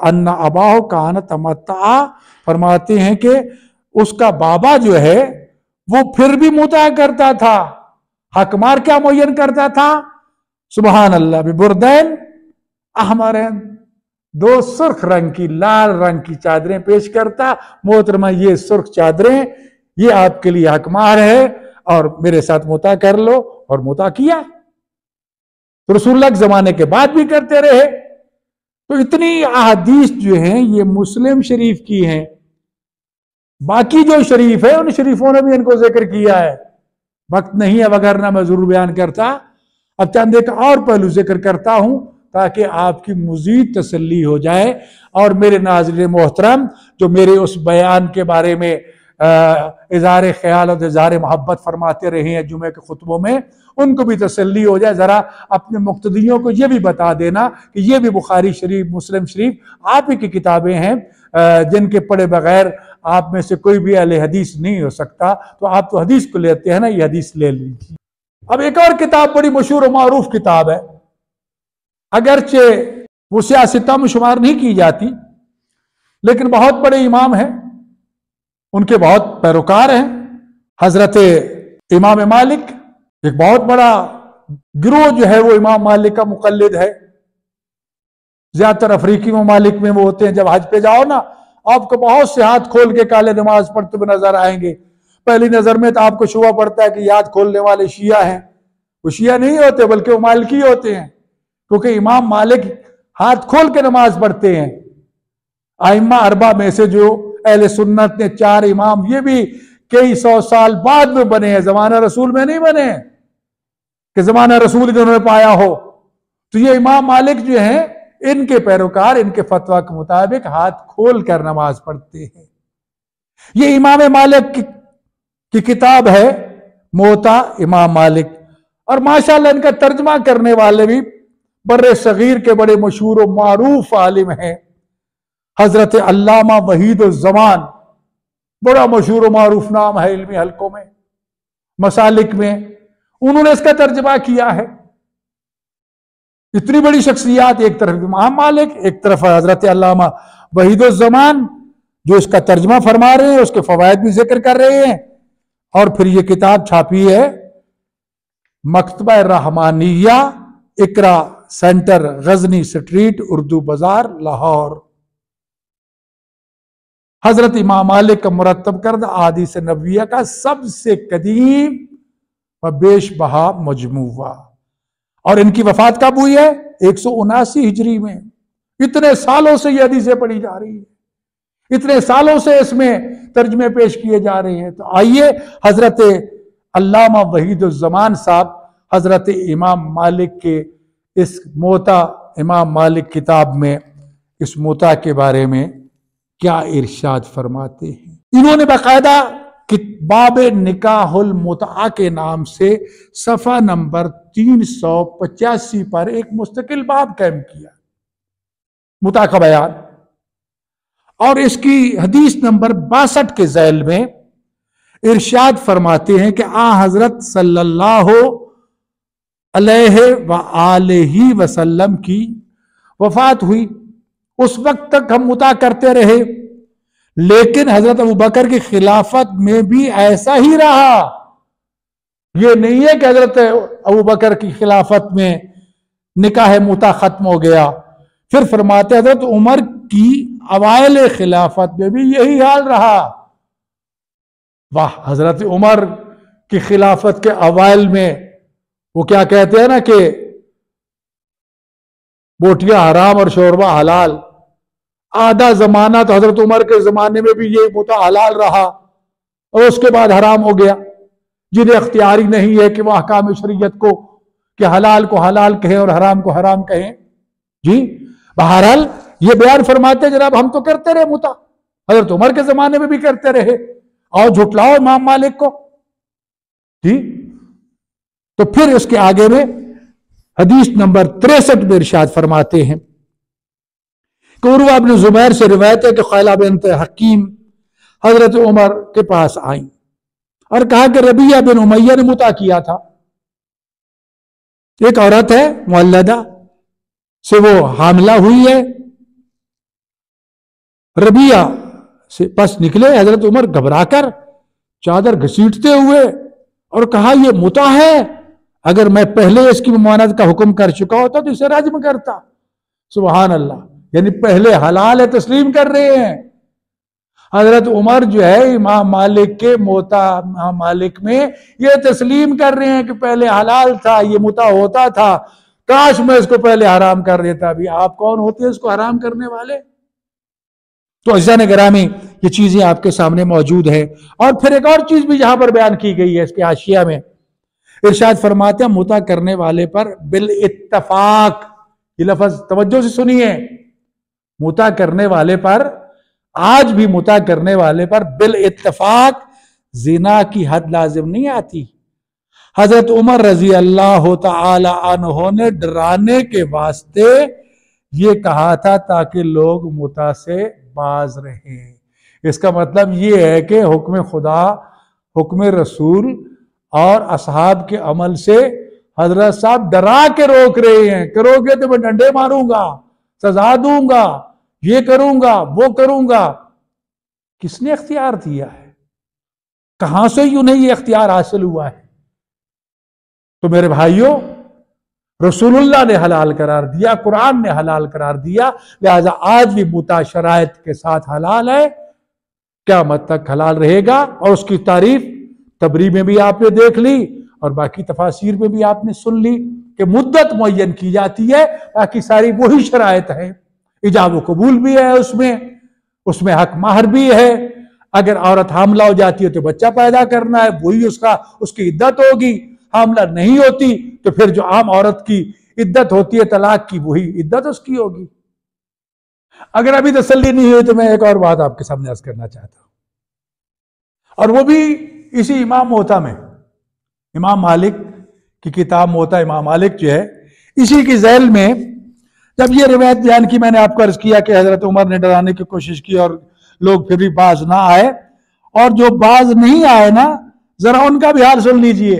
अन्ना अबाहु कान तमत्ता, फरमाते हैं कि उसका बाबा जो है वो फिर भी मुता करता था। हकमार क्या मुय्यन करता था? सुबहान अल्लाह, बिबुरदैन अहमरैन, 2 सुर्ख रंग की लाल रंग की चादरें पेश करता। मोहतरमा ये सुर्ख चादरें ये आपके लिए हकमार है और मेरे साथ मुता कर लो, और मुता किया। तो रसूलुल्लाह के जमाने के बाद भी करते रहे। तो इतनी अहादीस जो हैं ये मुस्लिम शरीफ की हैं, बाकी जो शरीफ है उन शरीफों ने भी इनको जिक्र किया है। वक्त नहीं है वगरना मैं जरूर बयान करता। अब चंद एक और पहलू जिक्र करता हूं ताकि आपकी मजीद तसल्ली हो जाए। और मेरे नाज़रीन मोहतरम जो मेरे उस बयान के बारे में इज़हार ख्याल और इज़हार मोहब्बत फरमाते रहे हैं जुमे के खुतबों में, उनको भी तसल्ली हो जाए। ज़रा अपने मुक्तदियों को ये भी बता देना कि ये भी बुखारी शरीफ, मुस्लिम शरीफ आप ही की किताबें हैं, जिनके पढ़े बगैर आप में से कोई भी अहले हदीस नहीं हो सकता। तो आप तो हदीस को लेते हैं ना, ये हदीस ले लीजिए। अब एक और किताब बड़ी मशहूर और मारूफ किताब है, अगरचे वो सियासतों में शुमार नहीं की जाती, लेकिन बहुत बड़े इमाम हैं, उनके बहुत पैरोकार हैं। हजरत इमाम मालिक, एक बहुत बड़ा गिरोह जो है वो इमाम मालिक का मुकल्लिद है। ज्यादातर अफ्रीकी ममालिक में वो होते हैं। जब हज पे जाओ ना, आपको बहुत से हाथ खोल के काले नमाज पढ़ते हुए नजर आएंगे। पहली नजर में तो आपको शुबा पड़ता है कि याद खोलने वाले शिया हैं। वो शिया नहीं होते, बल्कि वो मालिकी होते हैं, क्योंकि इमाम मालिक हाथ खोल के नमाज पढ़ते हैं। आइम्मा अरबा में से जो अहले सुन्नत ने 4 इमाम, ये भी कई 100 साल बाद में बने हैं, जमाना रसूल में नहीं बने कि जमाना रसूल इन्होंने पाया हो। तो ये इमाम मालिक जो हैं, इनके पैरोकार इनके फतवा के मुताबिक हाथ खोल कर नमाज पढ़ते हैं। ये इमाम मालिक की किताब है मोता इमाम मालिक, और माशाल्लाह इनका तर्जमा करने वाले भी बर्रे सगीर के बड़े मशहूर और मारूफ आलिम हैं। हजरत अल्लामा वहीद ज़मान, बड़ा मशहूर और मारूफ नाम है इल्मी हलकों में, मसालिक में, उन्होंने इसका तर्जमा किया है। इतनी बड़ी शख्सियात, एक तरफ इमाम मालिक, एक तरफ हजरत अल्लामा वहीद ज़मान, जो इसका तर्जमा फरमा रहे हैं, उसके फवायद भी जिक्र कर रहे हैं। और फिर ये किताब छापी है मकतबा रहमानिया, इकरा सेंटर, गजनी स्ट्रीट, उर्दू बाजार, लाहौर। हजरत इमाम मालिक का मुरत्तब करदा आदीस नबविया का सबसे कदीम व बेश बहा मजमुआ, और इनकी वफात कब हुई है? 179 हिजरी में। इतने सालों से ये हदीसें पढ़ी जा रही है, इतने सालों से इसमें तर्जमे पेश किए जा रहे हैं। तो आइए हजरत अल्लामा वहीद ज़मान साहब हजरत इमाम मालिक के इस मोता इमाम मालिक किताब में इस मोता के बारे में क्या इरशाद फरमाते हैं। इन्होंने बाकायदा बाब निकाहुल मुतआ के नाम से सफ़ा नंबर 385 पर एक मुस्तकिल बाब कायम किया, मुतआ का बयान। और इसकी हदीस नंबर 62 के ज़ैल में इरशाद फरमाते हैं कि आ हजरत सल्लल्लाहु अलैहि व आलिहि वसल्लम की वफात हुई। उस वक्त तक हम मुता करते रहे, लेकिन हजरत अबू बकर की खिलाफत में भी ऐसा ही रहा। यह नहीं है कि हजरत अबू बकर की खिलाफत में निकाह मुता खत्म हो गया। फिर फरमाते हजरत उमर की अवाइल खिलाफत में भी यही हाल रहा। वाह, हजरत उमर की खिलाफत के अवाइल में वो क्या कहते हैं ना कि बोटियां हराम और शोरबा हलाल। आधा जमाना तो हजरत उमर के जमाने में भी ये मुता हलाल रहा, और उसके बाद हराम हो गया। जिन्हें अख्तियारी नहीं है कि वह अहकाम शरीयत को, कि हलाल को हलाल कहें और हराम को हराम कहें। जी बहरहाल ये बयान फरमाते जनाब हम तो करते रहे मुता, हजरत उमर के जमाने में भी करते रहे, और झुटलाओ इमाम मालिक को। जी तो फिर उसके आगे में हदीस नंबर 63 में इरशाद फरमाते हैं कि उर्वा इब्न जुबैर से रिवायत है कि खैला बिन्त हकीम हजरत उमर के पास आई और कहा कि रबिया बिन उमैया ने मुता किया था। एक औरत है मुअल्लदा से, वो हामिला हुई है। रबिया से पास निकले हजरत उमर घबराकर चादर घसीटते हुए और कहा यह मुता है, अगर मैं पहले इसकी ममानत का हुक्म कर चुका होता तो इसे रज्म करता। सुभान अल्लाह, यानी पहले हलाल है तस्लीम कर रहे हैं। हजरत उमर जो है इमाम मालिक के मोता इमाम मालिक में ये तस्लीम कर रहे हैं कि पहले हलाल था, ये मुता होता था, काश मैं इसको पहले हराम कर देता। अभी आप कौन होते हैं इसको हराम करने वाले? तो अज़ीज़ान गिरामी, ये चीजें आपके सामने मौजूद है। और फिर एक और चीज भी यहां पर बयान की गई है इसके हाशिया में, इरशाद फरमाते हैं मुता करने वाले पर बिल इत्तफाक, ये लफ्ज तवज्जो से सुनिए, मुता करने वाले पर, आज भी मुता करने वाले पर बिल इत्तफाक जिना की हद लाजिम नहीं आती। हजरत उमर रजी अल्लाह तआला अन्हु ने डराने के वास्ते ये कहा था ताकि लोग मुता से बाज रहें। इसका मतलब ये है कि हुक्म खुदा, हुक्म रसूल और असहाब के अमल से हजरत साहब डरा के रोक रहे हैं। करोगे तो मैं डंडे मारूंगा, सजा दूंगा, ये करूंगा वो करूंगा। किसने इख्तियार दिया है? कहां से उन्हें ये इख्तियार हासिल हुआ है? तो मेरे भाइयों, रसूलुल्लाह ने हलाल करार दिया, कुरान ने हलाल करार दिया, लिहाजा आज भी मुता शराइत के साथ हलाल है, क़यामत तक हलाल रहेगा। और उसकी तारीफ तबरी में भी आपने देख ली और बाकी तफासिर में भी आपने सुन ली कि मुद्दत मुअय्यन की जाती है, बाकी सारी वही शराइत है। इजाब व कबूल भी है उसमें हक महर भी है। अगर औरत हामला हो जाती है तो बच्चा पैदा करना है, वही उसकी इद्दत होगी। हामला नहीं होती तो फिर जो आम औरत की इद्दत होती है तलाक की, वही इद्दत उसकी होगी। अगर अभी तसल्ली नहीं हुई तो मैं एक और बात आपके सामने अर्ज करना चाहता हूं, और वो भी इसी इमाम मोता में, इमाम मालिक की किताब मोता इमाम मालिक जो है, इसी की झैल में जब ये रिवायत बयान की, मैंने आपको अर्ज किया कि हजरत उमर ने डराने की कोशिश की और लोग फिर भी बाज ना आए, और जो बाज नहीं आए ना, जरा उनका भी हाल सुन लीजिए।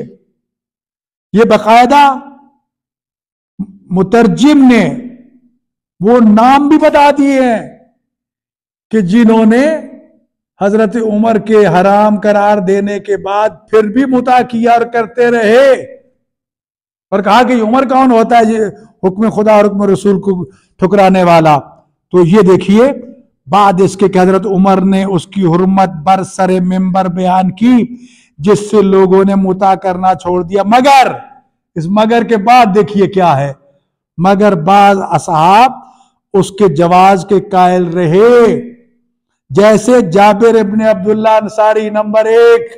ये बकायदा मुतरजिम ने वो नाम भी बता दिए हैं कि जिन्होंने हजरत उमर के हराम करार देने के बाद फिर भी मुता किया और करते रहे, और कहा कि उमर कौन होता है ये हुक्म खुदा और हुक्म रसूल को ठुकराने वाला। तो ये देखिए, बाद इसके कि हजरत उमर ने उसकी हुर्मत बरसरे मिंबर बयान की जिससे लोगों ने मुता करना छोड़ दिया, मगर इस मगर के बाद देखिए क्या है, मगर बाज असहाब उसके जवाज के कायल रहे, जैसे जाबिर इब्ने अब्दुल्ला अंसारी नंबर 1।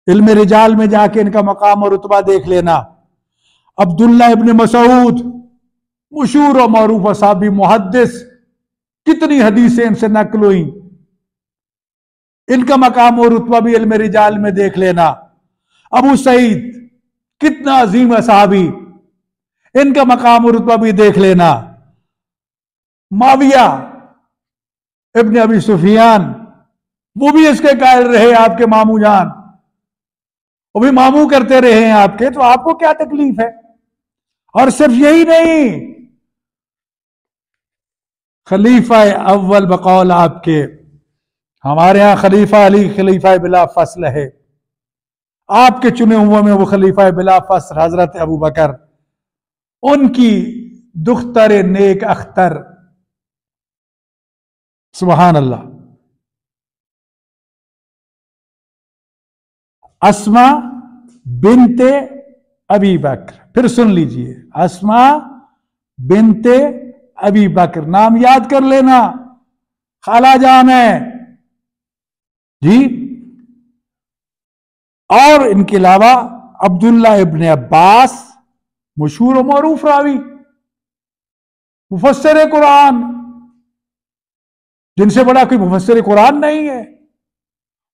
इल्म रिजाल में जाके इनका मकाम और रुतबा देख लेना। अब्दुल्ला इब्ने मसूद मशहूर और मरूफ असहाबी मुहद्दिस, कितनी हदीसें इनसे नकल हुई, इनका मकाम और रुतबा भी इल्म रिजाल में देख लेना। अबू सईद कितना अजीम असहाबी, इनका मकाम और रुतबा भी देख लेना। माविया इब्ने अबी सुफियान, वो भी इसके कायल रहे, आपके मामू जान, वो भी मामू करते रहे हैं आपके, तो आपको क्या तकलीफ है? और सिर्फ यही नहीं, खलीफा अव्वल बकौल आपके, हमारे यहां खलीफा अली खलीफा बिला फसल है, आपके चुने हुए में वो खलीफा बिला फसल हजरत अबू बकर, उनकी दुख्तर नेक अख्तर, सुभान अल्लाह, अस्मा बिनते अबी बकर। फिर सुन लीजिए, अस्मा बिनते अबी बकर, नाम याद कर लेना, खाला जान है जी। और इनके अलावा अब्दुल्ला इब्ने अब्बास, मशहूर और मरूफ रावी, मुफस्सिर कुरान, जिनसे बड़ा कोई मुफस्सिर कुरान नहीं है,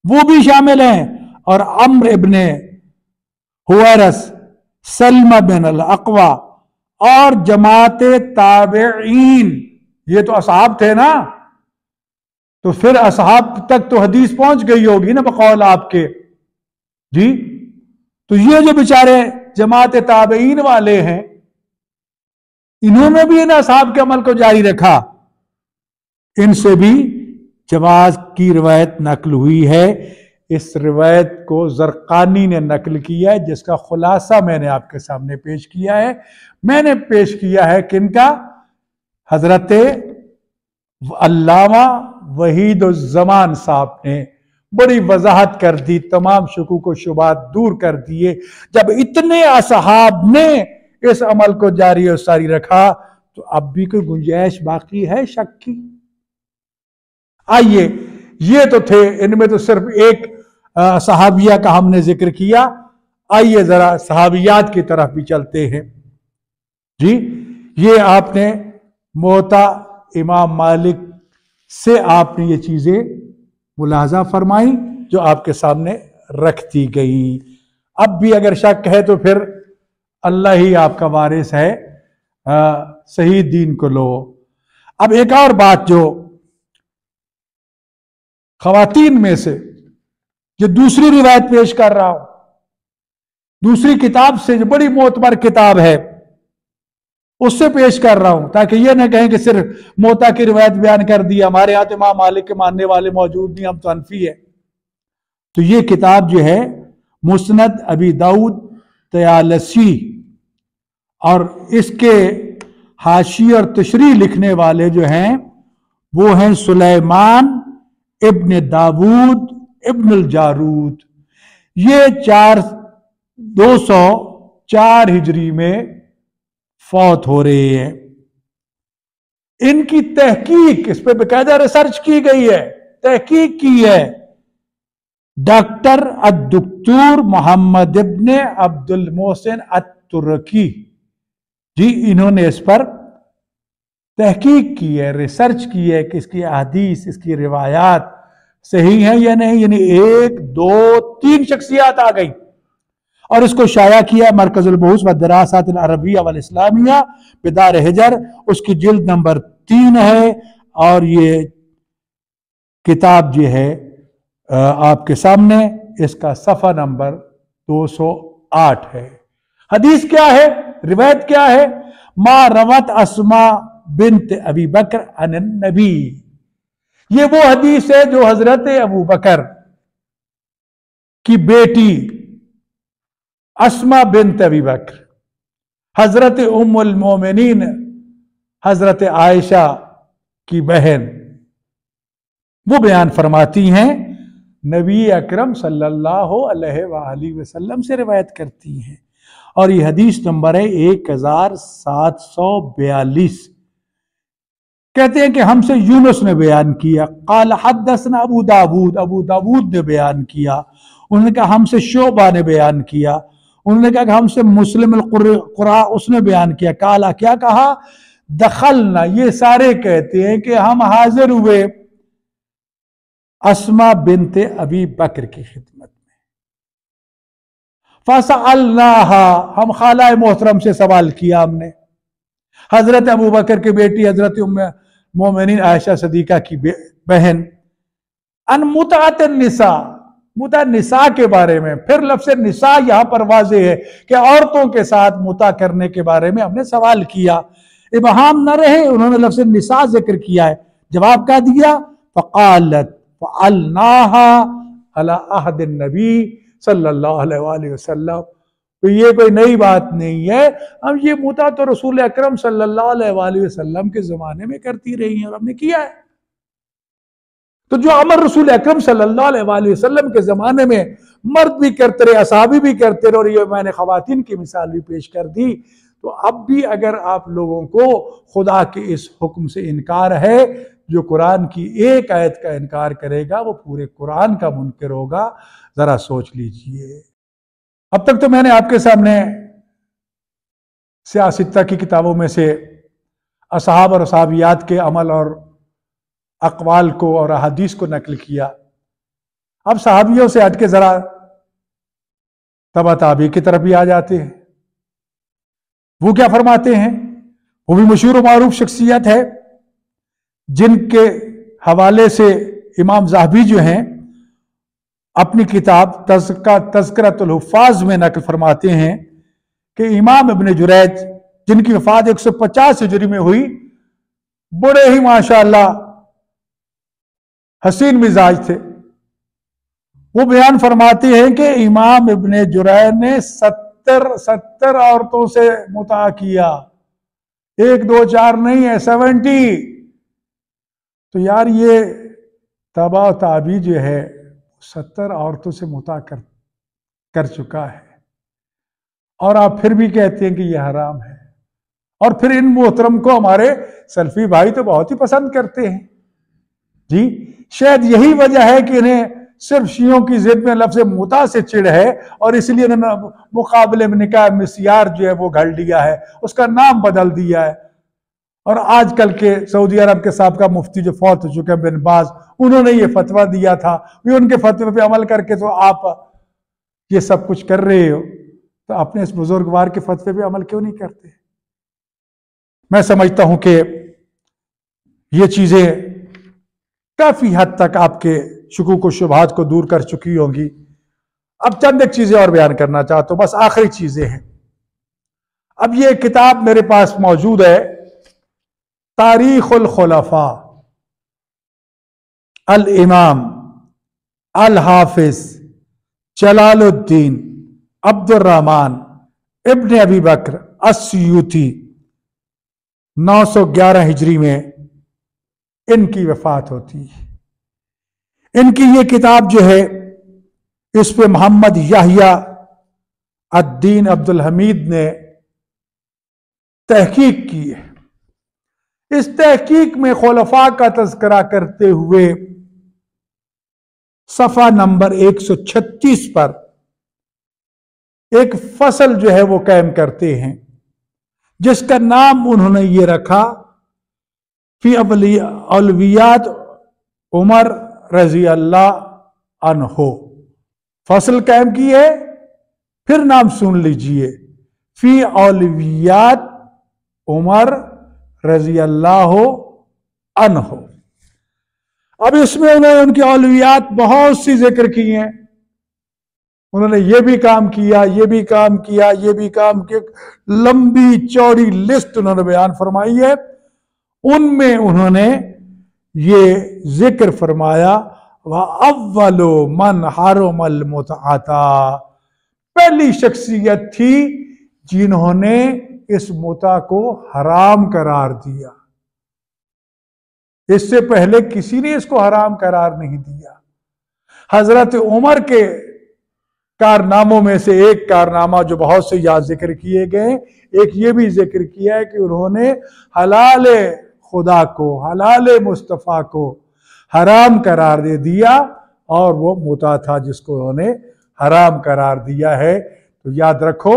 वो भी शामिल हैं। और अम्र इब्ने हुवैरस, सलमा बिन अल अक़वा और जमाते ताबईन, ये तो असहाब थे ना, तो फिर असहाब तक तो हदीस पहुंच गई होगी ना बकौल आपके जी। तो ये जो बेचारे जमाते ताबईन वाले हैं, इन्होंने भी इन असहाब के अमल को जारी रखा, इनसे भी जवाज की रिवायत नकल हुई है। इस रिवायत को ज़रक़ानी ने नकल किया है, जिसका खुलासा मैंने आपके सामने पेश किया है। मैंने पेश किया है किनका? हजरत अल्लामा वहीदुज़्ज़मान साहब ने बड़ी वजाहत कर दी, तमाम शकूक व शुबात दूर कर दिए। जब इतने असहाब ने इस अमल को जारी और सारी रखा, तो अब भी कोई गुंजाइश बाकी है शक की? आइए, ये तो थे, इनमें तो सिर्फ एक सहाबिया का हमने जिक्र किया। आइए जरा सहाबियात की तरफ भी चलते हैं जी। ये आपने मोता इमाम मालिक से आपने ये चीजें मुलाजा फरमाई जो आपके सामने रख दी गई। अब भी अगर शक है तो फिर अल्लाह ही आपका वारिस है, सही दीन को लो। अब एक और बात जो खवातीन में से जो दूसरी रिवायत पेश कर रहा हूं, दूसरी किताब से, जो बड़ी मोतबर किताब है, उससे पेश कर रहा हूं, ताकि ये ना कहें कि सिर्फ मोता की रिवायत बयान कर दी, हमारे यहां तो इमाम मालिक के मानने वाले मौजूद नहीं, हम तो हनफी है। तो ये किताब जो है मुस्नद अबी दाऊद तयालसी, और इसके हाशी और तशरी लिखने वाले जो हैं वो हैं सुलेमान इब्न दाऊद इब्न जारूद। ये 204 हिजरी में फौत हो रहे हैं। इनकी तहकीक, इस पर बेकायदा रिसर्च की गई है, तहकीक की है डॉक्टर अद्दुक्तूर मोहम्मद इब्न अब्दुल मोहसिन अत-तुर्की जी। इन्होंने इस पर तहकीक की है, रिसर्च की है कि इसकी अहदीस, इसकी रिवायात सही है या नहीं। यानी 1, 2, 3 शख्सियात आ गई और इसको शाया किया मरकजुल बहूस व दरासात अल अरबिया वल इस्लामिया बिदार हिजर, उसकी जिल्द नंबर 3 है। और ये किताब जो है आपके सामने, इसका सफ़ा नंबर 208 है। हदीस क्या है, रिवायत क्या है? मा रवत अस्मा बिन्त अबी बकर अन नबी। ये वो हदीस है जो हजरत अबू बकर की बेटी अस्मा बिन्त अबी बकर, हजरत उम्मुल मोमिनीन हजरत आयशा की बहन, वो बयान फरमाती हैं, नबी अकरम सल्लल्लाहु अलैहि वसल्लम से रिवायत करती हैं। और ये हदीस नंबर है 1742। कहते हैं कि हमसे यूनुस ने बयान किया, काल हद्दसना अबू दाऊद, अबू दाऊद ने बयान किया। उन्होंने कहा हमसे शोबा ने बयान किया। उन्होंने कहा कि हमसे मुस्लिम कुरा, उसने बयान किया। काला, क्या कहा? दखलना, ये सारे कहते हैं कि हम हाजिर हुए अस्मा बिनते अबी बकर की खिदमत में। फसअलनाहा, हम खाला मोहतरम से सवाल किया हमने, हजरत अबू बकर की बेटी हजरत उम्मे मोमिनीन आयशा सदीका की बहन, अन मुतात निसा, मुता निसा के बारे में। फिर लफ्ज़ निसा यहां पर वाज़े है कि औरतों के साथ मुता करने के बारे में हमने सवाल किया। इबहाम न रहे, उन्होंने लफ्ज़ निसा जिक्र किया है। जवाब क्या दिया? फ़क़ालत फ़अलनाहा अला अहद नबी सल्लल्लाहु अलैहि वसल्लम। तो ये कोई नई बात नहीं है, हम ये मुता तो रसूल अकरम सल्लल्लाहु अलैहि वसल्लम के ज़माने में करती रही हैं और हमने किया है। तो जो अमर रसूल अकरम सल्लल्लाहु अलैहि वसल्लम के ज़माने में मर्द भी करते रहे, असहाबी भी करते रहे, और ये मैंने ख़वातीन की मिसाल भी पेश कर दी। तो अब भी अगर आप लोगों को खुदा के इस हुक्म से इनकार है, जो कुरान की एक आयत का इनकार करेगा वो पूरे कुरान का मुनकिर होगा। ज़रा सोच लीजिए। अब तक तो मैंने आपके सामने सियासत्ता की किताबों में से असहाब और असहाबियात के अमल और अक़वाल को और अहादीस को नकल किया। अब सहाबियों से हट के ज़रा तबा ताबी की तरफ भी आ जाते हैं। वो क्या फरमाते हैं? वो भी मशहूर मारूफ शख्सियत है, जिनके हवाले से इमाम ज़ाहबी जो हैं अपनी किताब तज़किरतुल हुफ़्फ़ाज़ में नकल फरमाते हैं कि इमाम इब्न जुरैज, जिनकी वफ़ात 150 हिजरी में हुई, बड़े ही माशाअल्लाह हसीन मिजाज थे। वो बयान फरमाते हैं कि इमाम इब्न जुरैज ने 70 औरतों से मुता किया, 1, 2, 4 नहीं है, 70। तो यार ये तबा ताबी जो है 70 औरतों से मुता कर चुका है, और आप फिर भी कहते हैं कि यह हराम है। और फिर इन मोहतरम को हमारे सल्फी भाई तो बहुत ही पसंद करते हैं जी। शायद यही वजह है कि इन्हें सिर्फ शियों की जिद में लफ्ज़ मुता से चिढ़ है, और इसलिए उन्होंने मुकाबले में निकाह मिस्यार जो है वो घड़ लिया है, उसका नाम बदल दिया है। और आजकल के सऊदी अरब के साबिक़ा मुफ्ती जो फौत हो चुके हैं बिन बाज, उन्होंने ये फतवा दिया था, भी उनके फतवे पे अमल करके तो आप ये सब कुछ कर रहे हो, तो अपने इस बुजुर्गवार के फतवे पे अमल क्यों नहीं करते? मैं समझता हूं कि ये चीजें काफी हद तक आपके शुकूक व शुबहात को दूर कर चुकी होंगी। अब चंद एक चीजें और बयान करना चाहता हूं, बस आखिरी चीजें हैं। अब ये किताब मेरे पास मौजूद है, तारीखुल खुलफा, अल इमाम अल हाफिज जलालुद्दीन अब्दुर्रहमान इब्न अबी बकर अस्यूती 911 हिजरी में इनकी वफात होती है। इनकी ये किताब जो है, इस पे मोहम्मद याहिया अद्दीन अब्दुल हमीद ने तहकीक की है। इस तहकीक में खुलफा का तज़किरा करते हुए सफ़ा नंबर 136 पर एक फसल जो है वो कायम करते हैं, जिसका नाम उन्होंने ये रखा फी औलवियात उमर रजी अल्लाह अन्हो। फसल कायम की है, फिर नाम सुन लीजिए, फी औलवियात उमर रजी अल्लाह अन्हो। अब इसमें उन्होंने उनकी औलवियात बहुत सी जिक्र की हैं। उन्होंने ये भी काम किया, ये भी काम किया, ये भी काम किया, लंबी चौड़ी लिस्ट उन्होंने बयान फरमाई है। उनमें उन्होंने ये जिक्र फरमाया, वह अव्वलो मन हरमल मुतअता, पहली शख्सियत थी जिन्होंने इस मुता को हराम करार दिया। इससे पहले किसी ने इसको हराम करार नहीं दिया। हजरत उमर के कारनामों में से एक कारनामा जो बहुत से याद जिक्र किए गए, एक ये भी जिक्र किया है कि उन्होंने हलाल खुदा को, हलाल मुस्तफ़ा को हराम करार दे दिया, और वो मुता था जिसको उन्होंने हराम करार दिया है। तो याद रखो,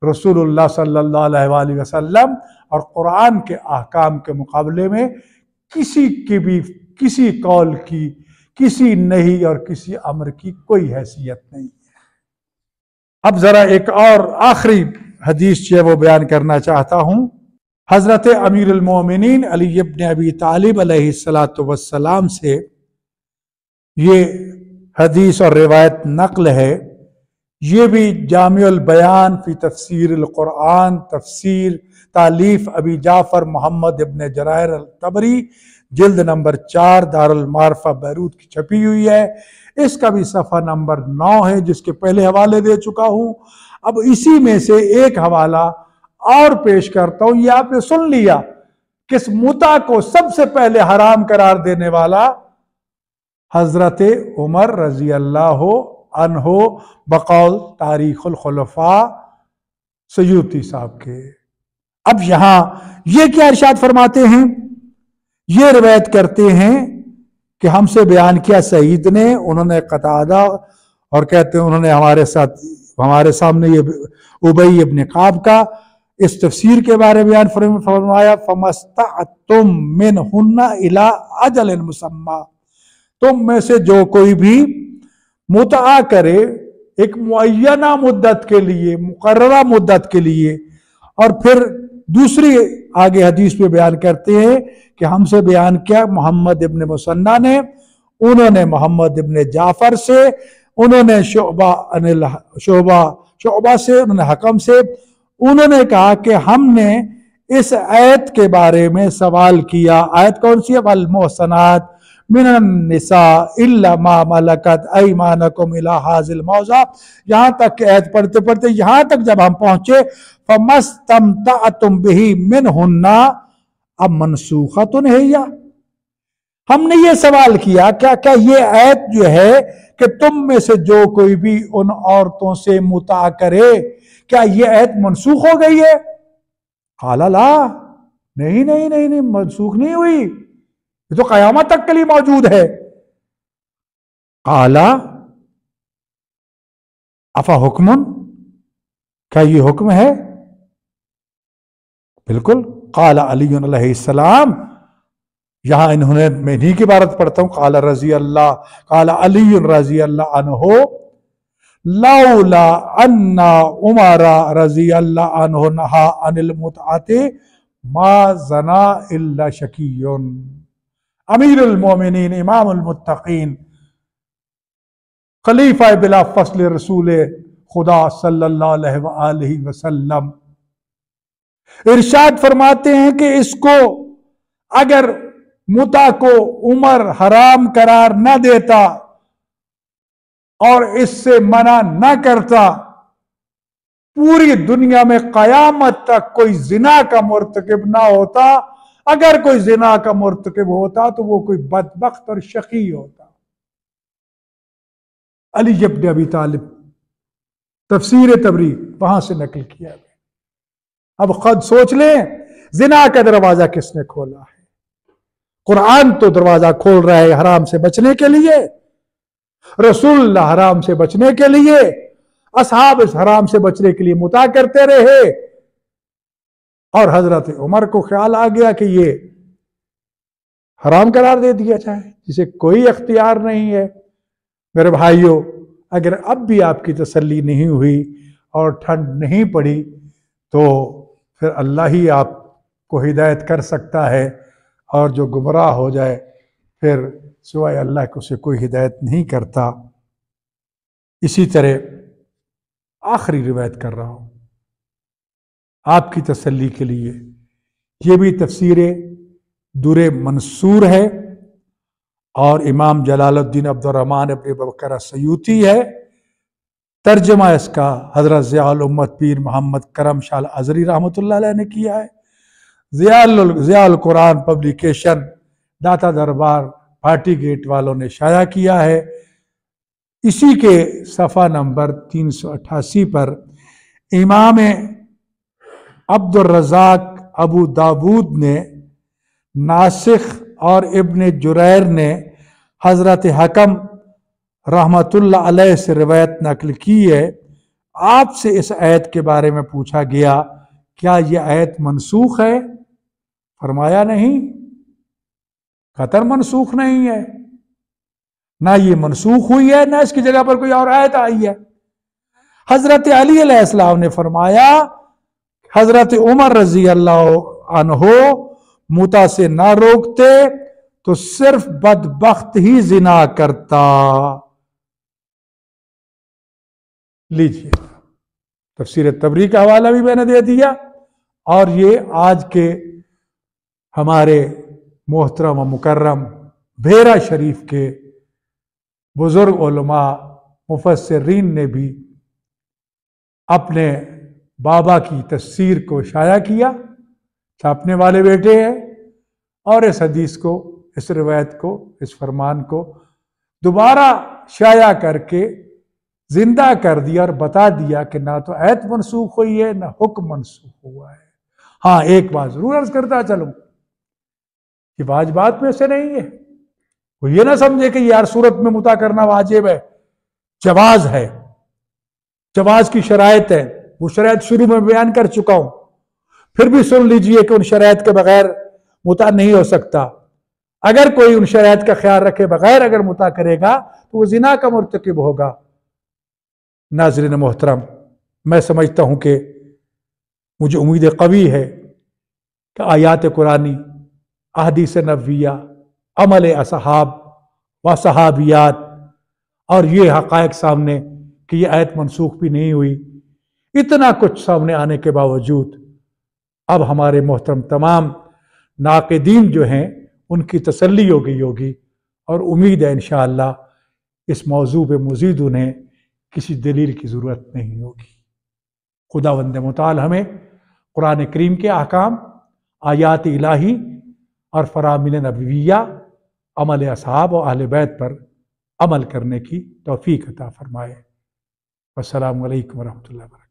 रसूलुल्लाह सल्लल्लाहु अलैहि वसल्लम और कुरान के अहकाम के मुकाबले में किसी की भी, किसी कौल की, किसी नहीं और किसी अमर की कोई हैसियत नहीं है। अब जरा एक और आखिरी हदीस जो है वो बयान करना चाहता हूं। हजरत अमीरुल मोमिनीन अली इब्न अबी तालिब अलैहिस्सलातु वस्सलाम से ये हदीस और रिवायत नकल है। ये भी जामिउल बयान फी तफसीरुल कुरान, तफसीर तालीफ अबी जाफर मोहम्मद इब्न जरायर अल तबरी, जिल्द नंबर 4, दारुल मारफा बैरूत की छपी हुई है। इसका भी सफ़ा नंबर 9 है, जिसके पहले हवाले दे चुका हूं। अब इसी में से एक हवाला और पेश करता हूं। ये आपने सुन लिया, किस मुता को सबसे पहले हराम करार देने वाला हजरत उमर रजी अल्लाह अन्हो बकौल तारीखुल खुलफा सयूती साहब के। अब यहां ये क्या इरशाद फरमाते हैं, ये रिवायत करते हैं कि हमसे बयान किया सईद ने, उन्होंने कतादा, और कहते हैं उन्होंने हमारे सामने ये उबई इब्न काब का इस तफसीर के बारे में बयान फरमाया, फमस्तअतुम मिनहुन्ना इला अजलिन मुसम्मा, तुम में से जो कोई भी मुतआ करे एक मुअय्यना मुद्दत के लिए, मुकर्ररा मुद्दत के लिए। और फिर दूसरी आगे हदीस पे बयान करते हैं कि हमसे बयान किया मोहम्मद इब्न मुसन्ना ने, उन्होंने मोहम्मद इब्न जाफर से, उन्होंने शोबा से, उन्होंने हकम से, उन्होंने कहा कि हमने इस आयत के बारे में सवाल किया। आयत कौन सी है? वल मुहसनात मिनन निसा इल्ला मा मलकत ऐमानुकुम इला हाजिल मौज़ा। यहाँ तक के आयत पढ़ते पढ़ते यहाँ तक जब हम पहुंचे, फमस्तमतअतुम बिही मिनहुन्ना, अब मनसूखतुन है या? हमने ये सवाल किया क्या क्या ये आयत जो है कि तुम में से जो कोई भी उन औरतों से मुता करे, क्या ये आयत मनसूख हो गई है? काला ला, नहीं नहीं नहीं नहीं, मनसूख नहीं हुई, ये तो कयामत तक के लिए मौजूद है। काला अफा हुक्मुन, क्या ये हुक्म है? बिल्कुल। काला अली अलैहिस्सलाम, यहां इन्होंने, मैं इन्हीं की इबारत पढ़ता हूं, काला रजी अल्लाह, काला अली रजी अल्लाह अन्हो लौला अन्ना उमरा रजी अल्लाह अन्हो नहा अनिल मुतअति मा जना इल्ला शकीयुन। अमीरुल मोमिनीन इमामुल मुत्तकीन खलीफा बिला फसल रसूल खुदा सल्लल्लाहु अलैहि वसल्लम इरशाद फरमाते हैं कि इसको अगर मुता को उमर हराम करार न देता और इससे मना न करता, पूरी दुनिया में कयामत तक कोई जिना का मुर्तकिब ना होता। अगर कोई जिना का मुर्तकिब होता तो वो कोई बदबख्त और शकी होता। अली इब्न अबी तालिब, तफसीर तबरी, वहां से नकल किया गया। अब खुद सोच लें, जिना का दरवाजा किसने खोला है? कुरान तो दरवाजा खोल रहा है हराम से बचने के लिए, रसूल हराम से बचने के लिए, असहाब इस हराम से बचने के लिए मुता करते रहे। और हजरत उमर को ख्याल आ गया कि ये हराम करार दे दिया जाए, जिसे कोई अख्तियार नहीं है। मेरे भाइयों, अगर अब भी आपकी तसल्ली नहीं हुई और ठंड नहीं पड़ी तो फिर अल्लाह ही आपको हिदायत कर सकता है, और जो गुमराह हो जाए फिर सिवाय अल्लाह को उसे कोई हिदायत नहीं करता। इसी तरह आखिरी रिवायत कर रहा हूं आपकी तसल्ली के लिए, ये भी तफसीर दुरे मंसूर है और इमाम जलालुद्दीन अब्दुर्रहमान इब्न बकर सयूती है। तर्जमा इसका हजरत ज़ियाउल उम्मत पीर मोहम्मद करम शाह अज़री रहमतुल्लाह अलैह ने किया है। ज़ियाउल कुरान पब्लिकेशन दाता दरबार पार्टी गेट वालों ने शाया किया है। इसी के सफ़ा नंबर 388 पर इमाम अब्दुर्रज़ाक अबू दाऊद ने नासिख और इब्न जुरैर ने हजरत हकम रहमतुल्लाह अलैह से रिवायत नकल की है। आपसे इस आयत के बारे में पूछा गया, क्या यह आयत मनसूख है? फरमाया नहीं, कतर मनसूख नहीं है, ना ये मनसूख हुई है, ना इसकी जगह पर कोई और आयत आई है। हजरत अली अलैहिस्सलाम ने फरमाया, हजरत उमर रजी अल्लाह अन्हो मुता से ना रोकते तो सिर्फ बदबख्त ही जिना करता। लीजिए, तफसीर तबरी का हवाला भी मैंने दे दिया, और ये आज के हमारे मोहतरम व मुकर्रम भेरा शरीफ के बुजुर्ग उलमा मुफस्सिरीन ने भी अपने बाबा की तफसीर को शाया किया, छापने वाले बैठे हैं, और इस हदीस को, इस रिवायत को, इस फरमान को दोबारा शाया करके जिंदा कर दिया और बता दिया कि ना तो आयत मनसूख हुई है ना हुक्म मनसूख हुआ है। हाँ, एक बात जरूर अर्ज करता चलूं कि वाजिबात में से नहीं है। वो ये ना समझे कि यार सूरत में मुता करना वाजिब है, जवाज है, जवाज की शराइत है। वो शराइत शुरू में बयान कर चुका हूं, फिर भी सुन लीजिए कि उन शराइत के बगैर मुता नहीं हो सकता। अगर कोई उन शराइत का ख्याल रखे बगैर अगर मुता करेगा तो वो जिना का मुर्तकिब होगा। नाज़रीन मोहतरम, मैं समझता हूं कि मुझे उम्मीद कवी है कि आयात कुरानी, अहदीस नबविया, अमल असहाब व सहाबियात और ये हक़ाइक़ सामने कि ये आयत मनसूख भी नहीं हुई, इतना कुछ सामने आने के बावजूद अब हमारे मोहतरम तमाम नाक़िदीन जो हैं उनकी तसल्ली हो गई होगी, और उम्मीद है इंशाअल्लाह इस मौजू पे मज़ीद उन्हें किसी दलील की ज़रूरत नहीं होगी। खुदावंद मुताल हमें कुरान करीम के अहकाम, आयात इलाही और फरामीन नबविया, अमल असहाब और अहले बैत पर अमल करने की तौफीक अता फरमाए। अस्सलामु अलैकुम व रहमतुल्लाहि व बरकातुहू।